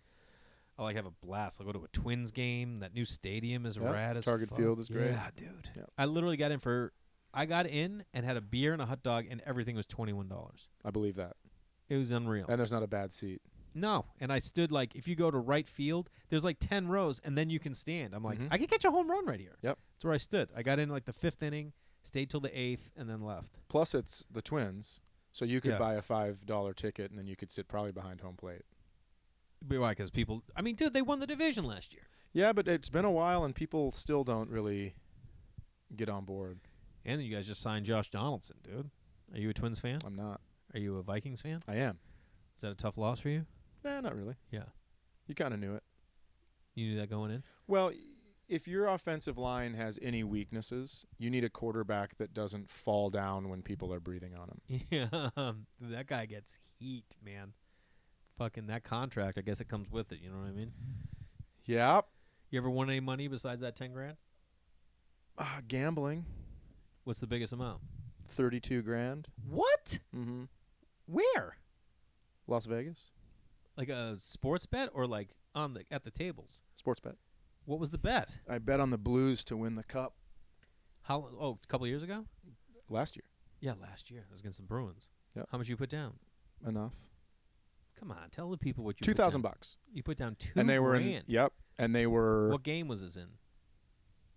I like have a blast. I'll go to a Twins game. That new stadium is rad as Target fuck. Field is great. Yeah, dude. Yep. I literally got in and had a beer and a hot dog, and everything was $21. I believe that. It was unreal. And there's not a bad seat. No, and I stood like, if you go to right field, there's like 10 rows, and then you can stand. I'm like, Mhm. I could catch a home run right here. Yep. That's where I stood. I got in like the 5th inning, stayed till the 8th, and then left. Plus, it's the Twins, so you could Yeah. buy a $5 ticket, and then you could sit probably behind home plate. But why? Because people, I mean, dude, they won the division last year. Yeah, but it's been a while, and people still don't really get on board. And then you guys just signed Josh Donaldson, dude. Are you a Twins fan? I'm not. Are you a Vikings fan? I am. Is that a tough loss for you? Nah, not really. Yeah. You kind of knew it. You knew that going in? Well, if your offensive line has any weaknesses, you need a quarterback that doesn't fall down when people are breathing on him. Yeah. That guy gets heat, man. Fucking that contract, I guess it comes with it, you know what I mean? Yep. You ever won any money besides that 10 grand? Gambling, What's the biggest amount? 32 grand. What? Mm-hmm. Where? Las Vegas. Like a sports bet or like on the at the tables? Sports bet. What was the bet? I bet on the Blues to win the Cup How? Oh, a couple of years ago? last year. Yeah, last year. It was against the Bruins. Yep. How much you put down? Enough. Come on, tell the people what you put $2,000 down. bucks. You put down $2 And they were grand. Yep. And they were. What game was this in?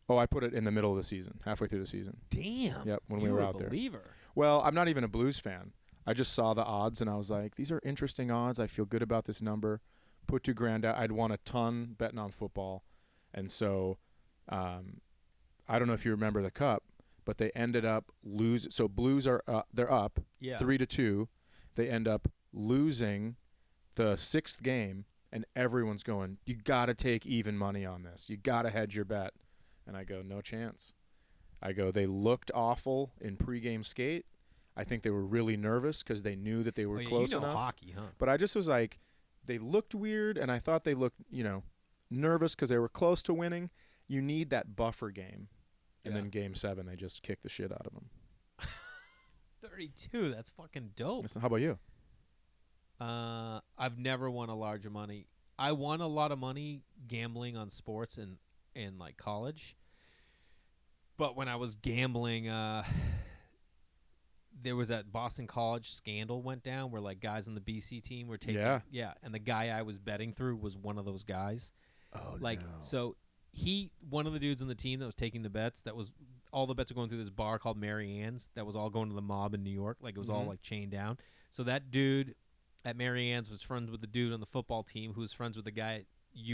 Oh, I put it in the middle of the season, halfway through the season. Damn. Yep, when you we were a out there. believer. Well, I'm not even a Blues fan. I just saw the odds and I was like, these are interesting odds. I feel good about this number. Put $2,000 out. I'd won a ton betting on football. And so I don't know if you remember the Cup, but they ended up losing. So Blues are they're up 3-2. They end up losing the 6th game, and everyone's going, you got to take even money on this. You got to hedge your bet. And I go, no chance. I go, they looked awful in pregame skate. I think they were really nervous because they knew that they were close you know enough. hockey, huh? But I just was like, they looked weird, and I thought they looked, nervous because they were close to winning. You need that buffer game. And Yeah. then Game 7, they just kicked the shit out of them. 32. That's fucking dope. Listen, how about you? I've never won a larger money. I won a lot of money gambling on sports in like college. But when I was gambling, there was that Boston College scandal went down where like guys on the BC team were taking and the guy I was betting through was one of those guys. Oh, like so one of the dudes on the team that was taking the bets, that was all the bets were going through this bar called Mary Ann's that was all going to the mob in New York, like it was all like chained down. So that dude at Mary Ann's was friends with the dude on the football team who was friends with the guy at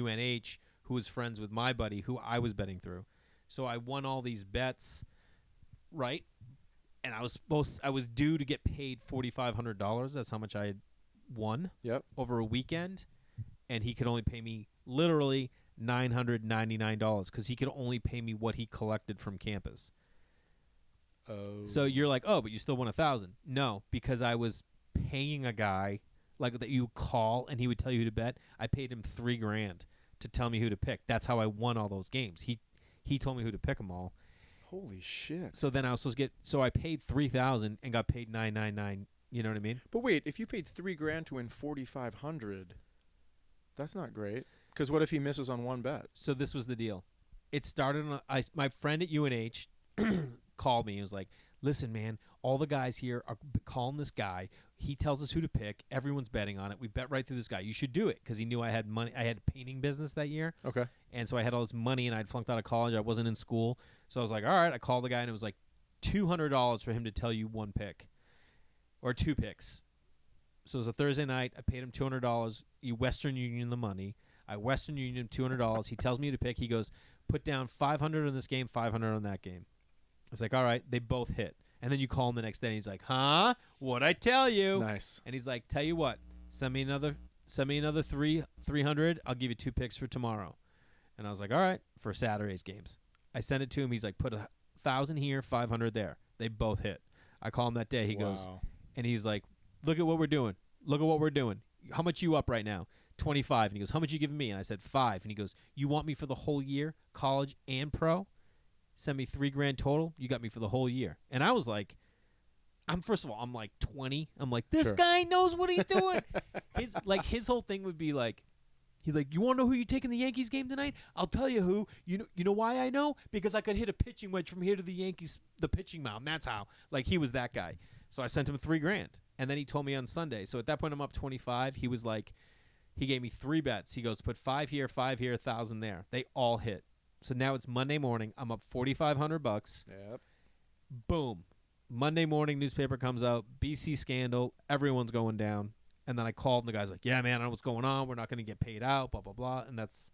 UNH who was friends with my buddy who I was betting through. So I won all these bets, right? And I was due to get paid $4,500. That's how much I had won over a weekend, and he could only pay me literally $999 because he could only pay me what he collected from campus. Oh. So you're like, oh, but you still won $1,000. No, because I was paying a guy like that you call and he would tell you who to bet. I paid him $3,000 to tell me who to pick. That's how I won all those games. He told me who to pick them all. Holy shit. So then I was supposed to so I paid $3,000 and got paid $999. You know what I mean? But wait, if you paid $3,000 to win $4,500, that's not great. Because what if he misses on one bet? So this was the deal. It started on my friend at UNH called me and was like, listen, man, all the guys here are calling this guy. He tells us who to pick. Everyone's betting on it. We bet right through this guy. You should do it because he knew I had money. I had a painting business that year. Okay. And so I had all this money and I'd flunked out of college. I wasn't in school. So I was like, all right. I called the guy and it was like $200 for him to tell you one pick or two picks. So it was a Thursday night. I paid him $200. You Western Union the money. I Western Union $200. He tells me to pick. He goes, put down 500 on this game, 500 on that game. I was like, all right. They both hit. And then you call him the next day and he's like, huh? What'd I tell you? Nice. And he's like, tell you what, send me another 300. I'll give you 2 picks for tomorrow. And I was like, all right, for Saturday's games. I sent it to him. He's like, put 1,000 here, 500 there. They both hit. I call him that day. He goes, and he's like, look at what we're doing. Look at what we're doing. how much you up right now? 25. And he goes, how much you giving me? And I said 5. And he goes, you want me for the whole year, college and pro? Send me $3,000 total. You got me for the whole year. And I was like, first of all, I'm like 20. I'm like, this Sure. guy knows what he's doing. His whole thing would be like, he's like, you want to know who you take in the Yankees game tonight? I'll tell you who. You know why I know? Because I could hit a pitching wedge from here to the Yankees, the pitching mound. That's how. Like, he was that guy. So I sent him $3,000. And then he told me on Sunday. So at that point, I'm up 25. He was like, he gave me 3 bets. He goes, put 5 here, 1,000 there. They all hit. So now it's Monday morning. I'm up $4,500. Yep. Boom. Monday morning, newspaper comes out, BC scandal, everyone's going down. And then I called, and the guy's like, yeah, man, I don't know what's going on. We're not going to get paid out, blah, blah, blah. And that's,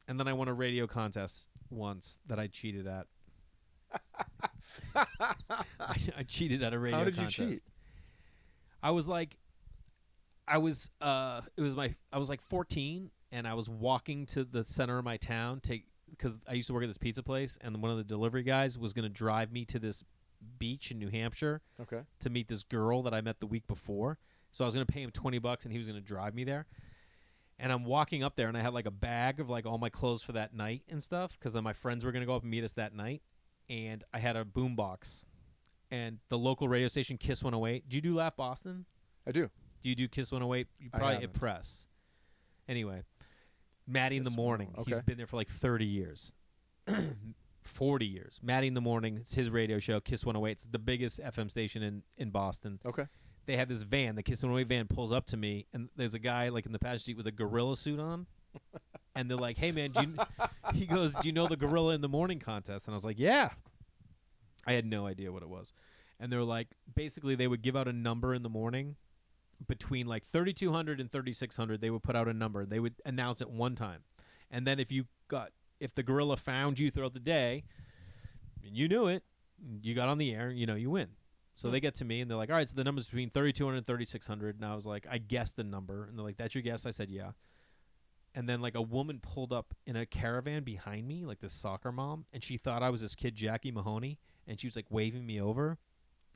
And then I won a radio contest once that I cheated at. I cheated at a radio contest. How did you cheat? I was like 14, and I was walking to the center of my town because I used to work at this pizza place, and one of the delivery guys was going to drive me to this beach in New Hampshire to meet this girl that I met the week before. So I was going to pay him $20, and he was going to drive me there. And I'm walking up there, and I had like a bag of like all my clothes for that night and stuff, because my friends were going to go up and meet us that night. And I had a boom box, and the local radio station Kiss 108. Do you do Laugh Boston? I do. Do you do Kiss 108? You probably hit press. Anyway, Maddie in the Morning. Okay. He's been there for like 30 years. 40 years. Maddie in the Morning. It's his radio show, Kiss 108. It's the biggest FM station in Boston. Okay. They had this van. The Kiss 108 van pulls up to me, and there's a guy like in the passenger seat with a gorilla suit on. And they're like, hey, man, he goes, do you know the Gorilla in the Morning contest? And I was like, yeah. I had no idea what it was. And they were like, basically they would give out a number in the morning. Between like 3,200 and 3,600, they would put out a number. They would announce it one time. And then if the gorilla found you throughout the day, and you knew it, you got on the air, you win. So they get to me, and they're like, all right, so the number's between 3,200 and 3,600. And I was like, I guessed the number. And they're like, that's your guess? I said, yeah. And then like a woman pulled up in a caravan behind me, like this soccer mom, and she thought I was this kid, Jackie Mahoney, and she was like waving me over.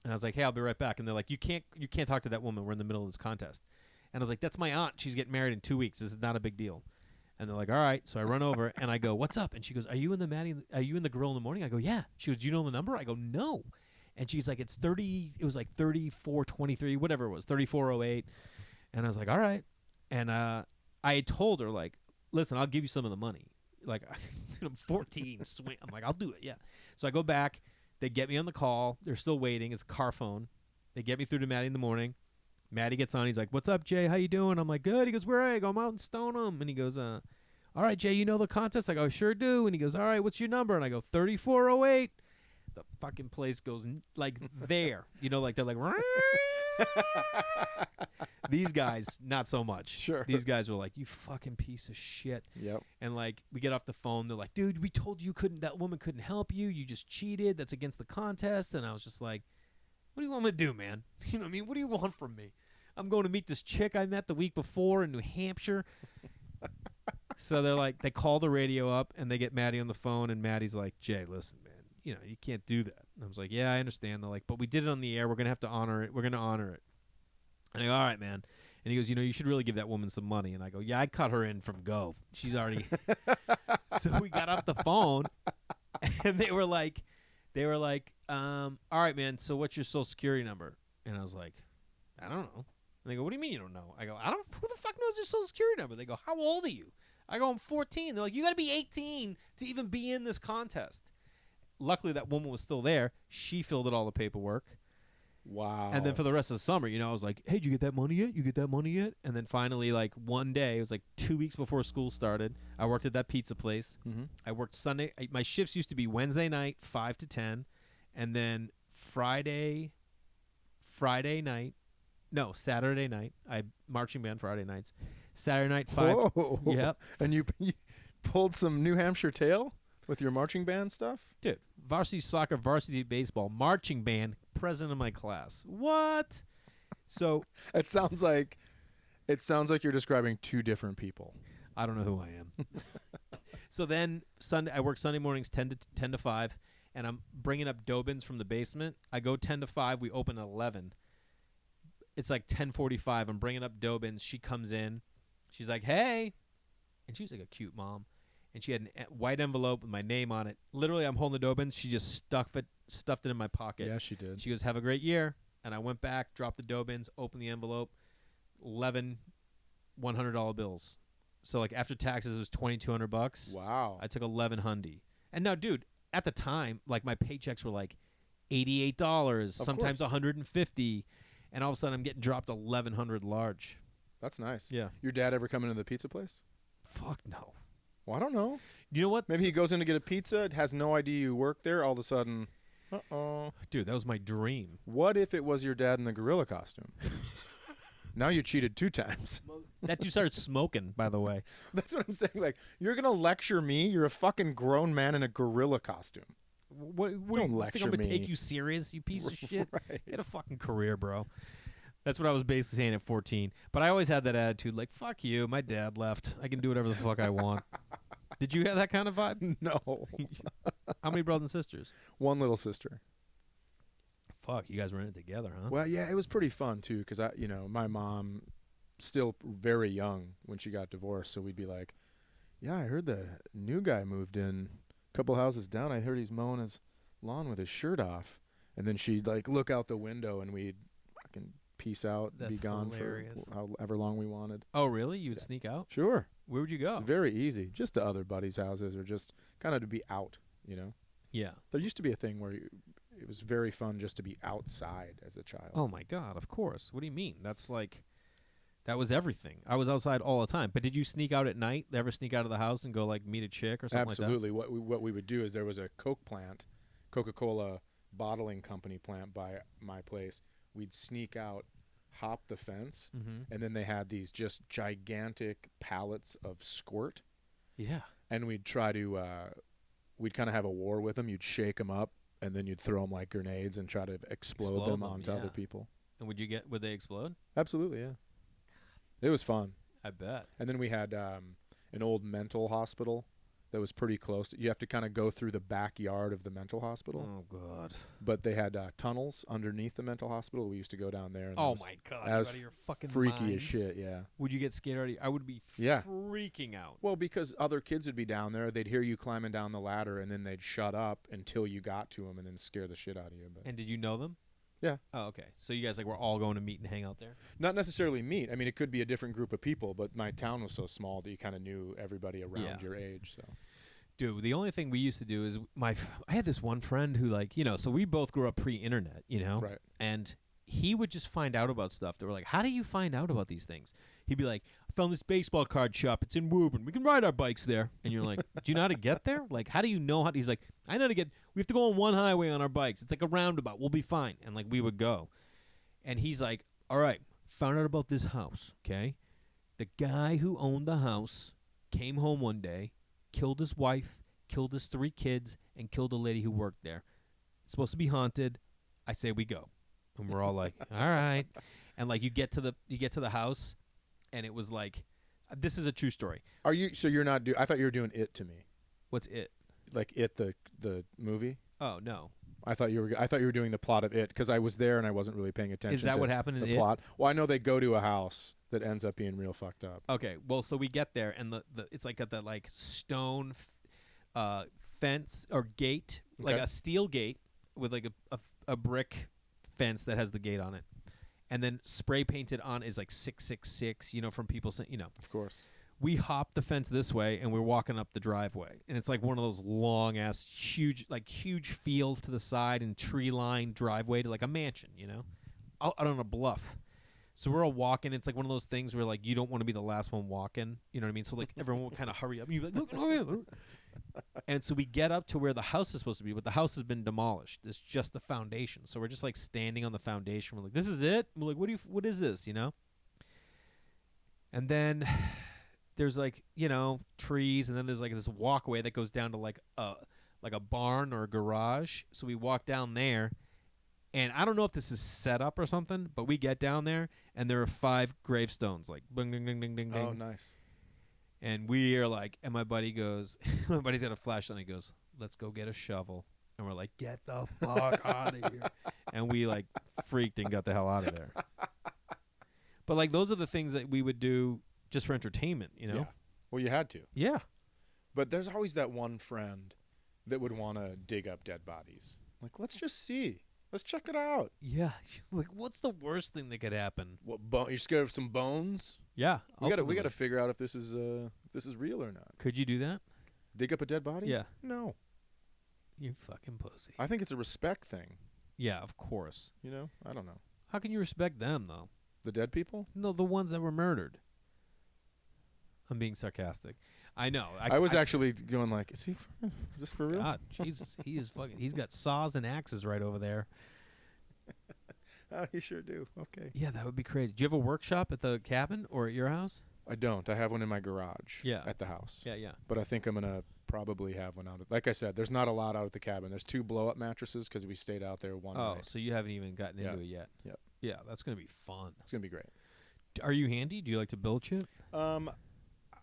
And I was like, hey, I'll be right back. And they're like, you can't talk to that woman. We're in the middle of this contest. And I was like, that's my aunt. She's getting married in 2 weeks. This is not a big deal. And they're like, all right. So I run over, and I go, what's up? And she goes, are you in the Gorilla in the Morning? I go, yeah. She goes, do you know the number? I go, no. And she's like, it was like 3423, whatever it was, 3408. And I was like, all right. And I had told her, like, listen, I'll give you some of the money. Like, I'm 14. I'm like, I'll do it, yeah. So I go back. They get me on the call. They're still waiting. It's a car phone. They get me through to Maddie in the Morning. Maddie gets on. He's like, what's up, Jay? How you doing? I'm like, good. He goes, where are you? I go, I'm out in Stoneham. And he goes, all right, Jay, you know the contest? I go, sure do. And he goes, all right, what's your number? And I go, 3408. The fucking place goes like there. Like they're like, these guys, not so much. Sure. These guys were like, you fucking piece of shit. Yep. And like, we get off the phone. They're like, dude, we told you that woman couldn't help you. You just cheated. That's against the contest. And I was just like, what do you want me to do, man? You know what I mean? What do you want from me? I'm going to meet this chick I met the week before in New Hampshire. So they're like, they call the radio up, and they get Maddie on the phone. And Maddie's like, Jay, listen, man. You can't do that. And I was like, yeah, I understand. They're like, but we did it on the air. We're going to have to honor it. We're going to honor it. And I go, all right, man. And he goes, you should really give that woman some money. And I go, yeah, I cut her in from Go. She's already. So we got off the phone, and they were like, all right, man, so what's your Social Security number? And I was like, I don't know. And they go, what do you mean you don't know? I go, who the fuck knows your Social Security number? They go, how old are you? I go, I'm 14. They're like, you got to be 18 to even be in this contest. Luckily, that woman was still there. She filled out all the paperwork. Wow. And then for the rest of the summer, I was like, hey, did you get that money yet? You get that money yet? And then finally, like one day, it was like 2 weeks before school started, I worked at that pizza place. Mm-hmm. I worked Sunday. My shifts used to be Wednesday night, 5 to 10. And then Saturday night. I marching band Friday nights. Saturday night, 5. Whoa. Yep. And you pulled some New Hampshire tail with your marching band stuff? Dude, varsity soccer, varsity baseball, marching band, president of my class. What? So It sounds like you're describing two different people. I don't know who I am. So then I work Sunday mornings 10 to 5, and I'm bringing up dough bins from the basement. I go 10 to 5. We open at 11. It's like 10:45. I'm bringing up Dobbins. She comes in. She's like, "Hey," and she was like a cute mom, and she had a white envelope with my name on it. Literally, I'm holding the Dobbins. She just stuffed it in my pocket. Yeah, she did. She goes, "Have a great year." And I went back, dropped the Dobbins, opened the envelope, 11 $100 bills. So like after taxes, it was $2,200. Wow. I took 11 hundy. And now, dude, at the time, like my paychecks were like $88, sometimes $150, and all of a sudden I'm getting dropped 1,100 large. That's nice. Yeah. Your dad ever come into the pizza place? Fuck no. Well, I don't know. You know what? Maybe he goes in to get a pizza, has no idea you work there. All of a sudden, Dude, that was my dream. What if it was your dad in the gorilla costume? Now you cheated 2 times. That dude started smoking, by the way. That's what I'm saying. Like, you're going to lecture me? You're a fucking grown man in a gorilla costume. What Don't you lecture think I'm going to me. take you serious, you piece of shit? Right. Get a fucking career, bro. That's what I was basically saying at 14. But I always had that attitude, like, fuck you, my dad left. I can do whatever the fuck I want. Did you have that kind of vibe? No. How many brothers and sisters? One little sister. Fuck, you guys were in it together, huh? Well, yeah, it was pretty fun, too, because, my mom, still very young when she got divorced, so we'd be like, yeah, I heard the new guy moved in a couple houses down. I heard he's mowing his lawn with his shirt off. And then she'd, like, look out the window, and we'd fucking peace out, That's be gone hilarious. for however long we wanted. Oh, really? You would sneak out? Sure. Where would you go? Very easy. Just to other buddies' houses or just kind of to be out, Yeah. There used to be a thing where it was very fun just to be outside as a child. Oh, my God, of course. What do you mean? That's like, that was everything. I was outside all the time. But did you sneak out at night? Ever sneak out of the house and go, like, meet a chick or something Absolutely. like that? What we would do is there was a Coke plant, Coca-Cola bottling company plant by my place. We'd sneak out, hop the fence, and then they had these just gigantic pallets of squirt. Yeah. And we'd try to, we'd kind of have a war with them. You'd shake them up, and then you'd throw them like grenades and try to explode them onto other people. And would they explode? Absolutely, yeah. It was fun. I bet. And then we had an old mental hospital that was pretty close. You have to kind of go through the backyard of the mental hospital. Oh, God. But they had tunnels underneath the mental hospital. We used to go down there. And Oh, my God. that You're was out of your fucking freaky mind. as shit, yeah. Would you get scared already? I would be Yeah. freaking out. Well, because other kids would be down there. They'd hear you climbing down the ladder, and then they'd shut up until you got to them and then scare the shit out of you. But And did you know them? Yeah. Oh, okay. So you guys were all going to meet and hang out there? not necessarily meet. I mean, it could be a different group of people, but my town was so small that you kind of knew everybody around your age. So, Dude, the only thing we used to do is I had this one friend who, like, so we both grew up pre-internet, right. and he would just find out about stuff that were like, how do you find out about these things? He'd be like, I found this baseball card shop. It's in Woburn. We can ride our bikes there. And you're like, do you know how to get there? Like, how do you know how to? He's like, I know how to get. We have to go on one highway on our bikes. It's like a roundabout. We'll be fine. And like we would go. And he's like, all right, found out about this house. Okay, the guy who owned the house came home one day, killed his wife, killed his 3 kids, and killed a lady who worked there. It's supposed to be haunted. I say we go. And we're all like, all right. And like you get to the house, and it was like, this is a true story. Are you? So you're not? I thought you were doing It to me. What's It? Like It, the movie. Oh no. I thought you were doing the plot of It because I was there and I wasn't really paying attention. Is that to what happened in the It? plot? Well, I know they go to a house that ends up being real fucked up. Okay. Well, so we get there, and the it's like got that like stone fence or gate, like Okay. a steel gate with like a brick fence that has the gate on it. And then spray painted on is like 666, from people saying, Of course. We hop the fence this way and we're walking up the driveway. And it's like one of those long ass, huge fields to the side and tree lined driveway to like a mansion, out on a bluff. So we're all walking. It's like one of those things where like you don't want to be the last one walking. You know what I mean? So like everyone will kind of hurry up. And you're like, look. And so we get up to where the house is supposed to be, but the house has been demolished. It's just the foundation. So we're just like standing on the foundation. We're like, this is it? We're like, what is this, And then there's like, trees, and then there's like this walkway that goes down to like a barn or a garage. So we walk down there, and I don't know if this is set up or something, but we get down there, and there are 5 gravestones, like bing, ding, ding, ding, ding, ding. Oh, nice. And we are like, and my buddy goes, my buddy's got a flashlight, and he goes, let's go get a shovel. And we're like, get the fuck out of here. And we like freaked and got the hell out of there. But like those are the things that we would do just for entertainment, you know? Yeah. Well, you had to. Yeah. But there's always that one friend that would want to dig up dead bodies. Like, let's just see. Let's check it out. Yeah. Like, what's the worst thing that could happen? What? You're scared of some bones? Yeah. We got to figure out if this is real or not. Could you do that? Dig up a dead body? Yeah. No. You fucking pussy. I think it's a respect thing. Yeah, of course. You know? I don't know. How can you respect them, though? The dead people? No, the ones that were murdered. I'm being sarcastic. I know. I was actually going like, is this for real? God, Jesus, he is fucking. He's got saws and axes right over there. Oh, you sure do. Okay. Yeah, that would be crazy. Do you have a workshop at the cabin or at your house? I don't. I have one in my garage. Yeah. At the house. Yeah, yeah. But I think I'm gonna probably have one out. Like I said, there's not a lot out at the cabin. There's 2 blow-up mattresses because we stayed out there one night. Oh, so you haven't even gotten into it yet? Yep. Yeah, that's gonna be fun. It's gonna be great. Are you handy? Do you like to build shit?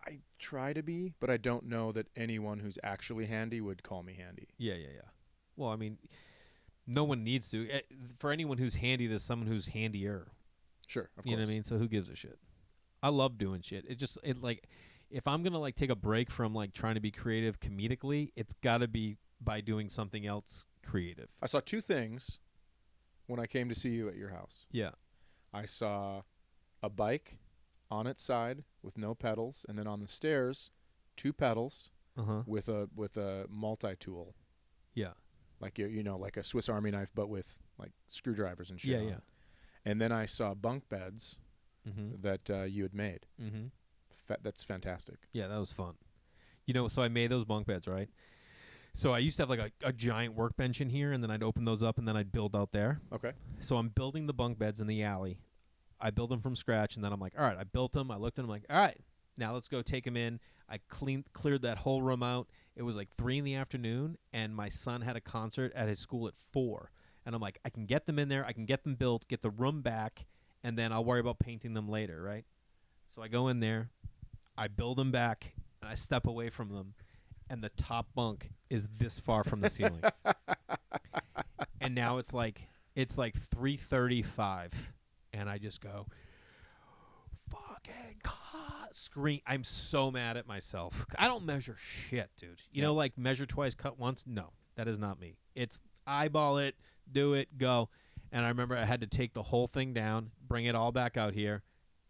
I try to be, but I don't know that anyone who's actually handy would call me handy. Yeah, yeah, yeah. Well, I mean, no one needs to. For anyone who's handy, there's someone who's handier. Sure, of course. You know what I mean? So who gives a shit? I love doing shit. It like, if I'm gonna like take a break from like trying to be creative comedically, it's got to be by doing something else creative. I saw 2 things when I came to see you at your house. Yeah. I saw a bike on its side with no pedals, and then on the stairs, 2 pedals with a multi-tool. Yeah. Like like a Swiss Army knife, but with like screwdrivers and shit. Yeah, on yeah. it. And then I saw bunk beds that you had made. Mm-hmm. That's fantastic. Yeah, that was fun. You know, so I made those bunk beds, right? So I used to have like a giant workbench in here, and then I'd open those up, and then I'd build out there. Okay. So I'm building the bunk beds in the alley. I build them from scratch, and then I'm like, all right, I built them. I looked at them like, all right, now let's go take them in. I cleared that whole room out. It was like 3 p.m, and my son had a concert at his school at 4. And I'm like, I can get them in there. I can get them built, get the room back, and then I'll worry about painting them later, right? So I go in there, I build them back, and I step away from them, and the top bunk is this far from the ceiling. And now it's like 3:35. And I just go, fucking scream. I'm so mad at myself. I don't measure shit, dude. You know, like measure twice, cut once? No, that is not me. It's eyeball it, do it, go. And I remember I had to take the whole thing down, bring it all back out here,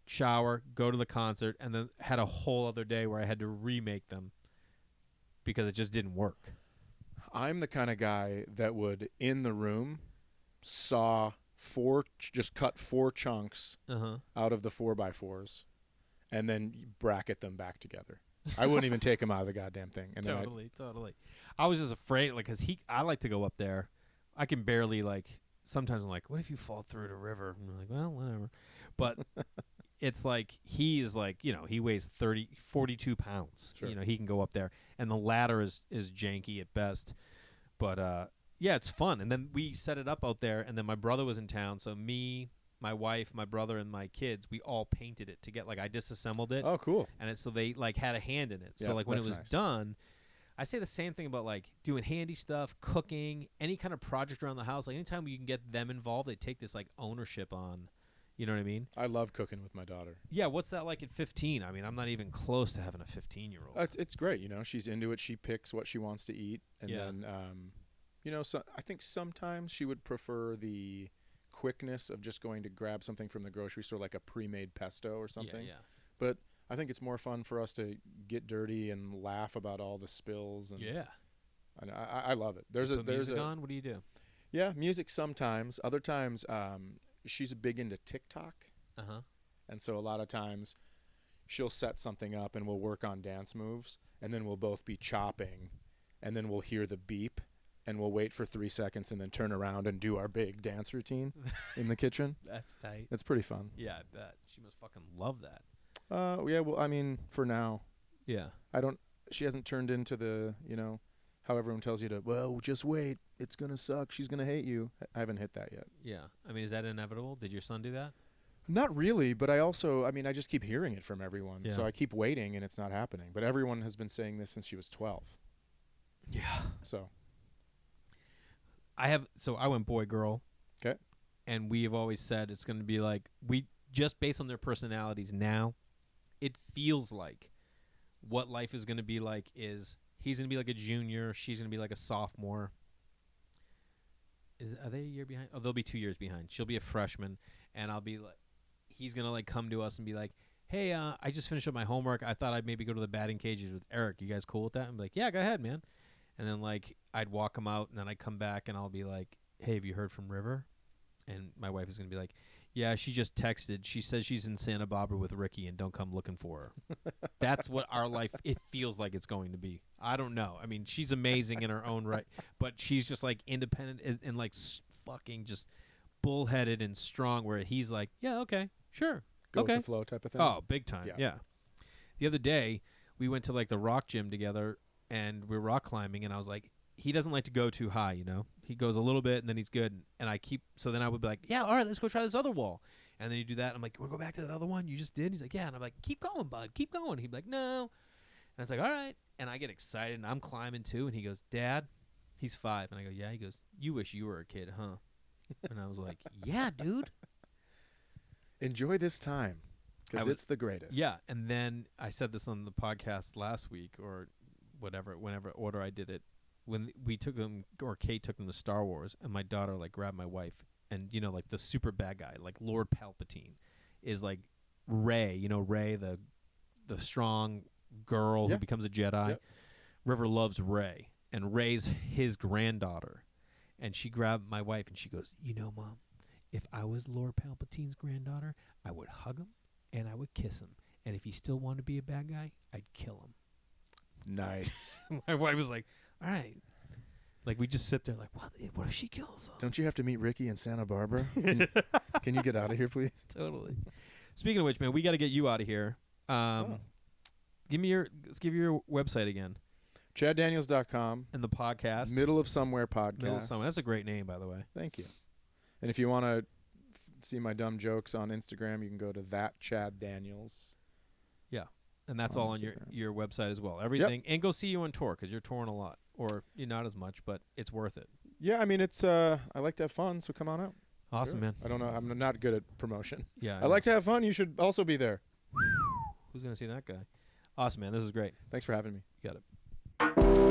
shower, go to the concert, and then had a whole other day where I had to remake them because it just didn't work. I'm the kind of guy that would, in the room, just cut 4 chunks out of the 4x4s, and then bracket them back together. I wouldn't even take them out of the goddamn thing. And totally. I was just afraid, like, cause I like to go up there. I can barely sometimes I'm like, what if you fall through the river? And I'm like, well, whatever. But it's like he is like, he weighs 42 pounds. Sure. He can go up there, and the ladder is janky at best. But yeah, it's fun. And then we set it up out there, and then my brother was in town, so me, my wife, my brother, and my kids, we all painted it to get I disassembled it. Oh, cool. And so they had a hand in it. Yeah, so when it was nice. done, I say the same thing about doing handy stuff, cooking, any kind of project around the house. Anytime you can get them involved, they take this ownership on. You know what I mean? I love cooking with my daughter. Yeah, what's that like at 15? I mean, I'm not even close to having a 15-year-old. It's great. She's into it. She picks what she wants to eat, and then so I think sometimes she would prefer the quickness of just going to grab something from the grocery store, like a pre-made pesto or something. Yeah. But I think it's more fun for us to get dirty and laugh about all the spills. And Yeah. And I love it. There's music on? What do you do? Yeah, music sometimes. Other times, she's big into TikTok. And so a lot of times she'll set something up and we'll work on dance moves, and then we'll both be chopping, and then we'll hear the beep, and we'll wait for 3 seconds and then turn around and do our big dance routine in the kitchen. That's tight. It's pretty fun. Yeah, I bet. She must fucking love that. Yeah, well, I mean, for now. Yeah. She hasn't turned into the, how everyone tells you to, well, just wait. It's going to suck. She's going to hate you. I haven't hit that yet. Yeah. I mean, is that inevitable? Did your son do that? Not really, but I just keep hearing it from everyone. Yeah. So I keep waiting, and it's not happening. But everyone has been saying this since she was 12. Yeah. So I went boy, girl. Okay. And we have always said it's going to be just based on their personalities now, it feels like what life is going to be like is he's going to be like a junior, she's going to be like a sophomore. Are they a year behind? Oh, they'll be 2 years behind. She'll be a freshman, and I'll be like, he's going to like come to us and be like, hey, I just finished up my homework. I thought I'd maybe go to the batting cages with Eric. You guys cool with that? I'm like, yeah, go ahead, man. And then like I'd walk him out, and then I'd come back, and I'll be like, hey, have you heard from River? And my wife is going to be like, yeah, she just texted. She says she's in Santa Barbara with Ricky and don't come looking for her. That's what our life, it feels like it's going to be. I don't know. I mean, she's amazing in her own right, but she's just like independent and like fucking just bullheaded and strong where he's like, yeah, okay, sure. Go okay. with the flow type of thing. Oh, big time. Yeah. The other day, we went to like the rock gym together and we were rock climbing, and I was like, he doesn't like to go too high, you know? He goes a little bit and then he's good. And so then I would be like, yeah, all right, let's go try this other wall. And then you do that. I'm like, you want to go back to that other one you just did? He's like, yeah. And I'm like, keep going, bud. Keep going. He'd be like, no. And it's like, all right. And I get excited and I'm climbing too. And he goes, Dad, he's 5. And I go, yeah. He goes, you wish you were a kid, huh? And I was like, yeah, dude. Enjoy this time because it's the greatest. Yeah. And then I said this on the podcast last week or whatever, whenever order I did it. When we took him, or Kate took him to Star Wars, and my daughter like grabbed my wife, and you know, like the super bad guy, like Lord Palpatine, is like Rey. You know, Rey, the strong girl who becomes a Jedi. Yep. River loves Rey, and Rey's his granddaughter, and she grabbed my wife, and she goes, "You know, Mom, if I was Lord Palpatine's granddaughter, I would hug him and I would kiss him, and if he still wanted to be a bad guy, I'd kill him." Nice. My wife was like, all right. Like, we just sit there like, what if she kills him? Don't you have to meet Ricky in Santa Barbara? Can you get out of here, please? Totally. Speaking of which, man, we got to get you out of here. Let's give you your website again. ChadDaniels.com. And the podcast. Middle of Somewhere podcast. Middle of Somewhere. That's a great name, by the way. Thank you. And if you want to see my dumb jokes on Instagram, you can go to that Chad Daniels. Yeah. And that's all on your website as well. Everything. And go see you on tour because you're touring a lot. Or you're not as much, but it's worth it. Yeah, I mean, it's I like to have fun, so come on out. Awesome, man. I don't know. I'm not good at promotion. Yeah. I like to have fun. You should also be there. Who's going to see that guy? Awesome, man. This is great. Thanks for having me. You got it.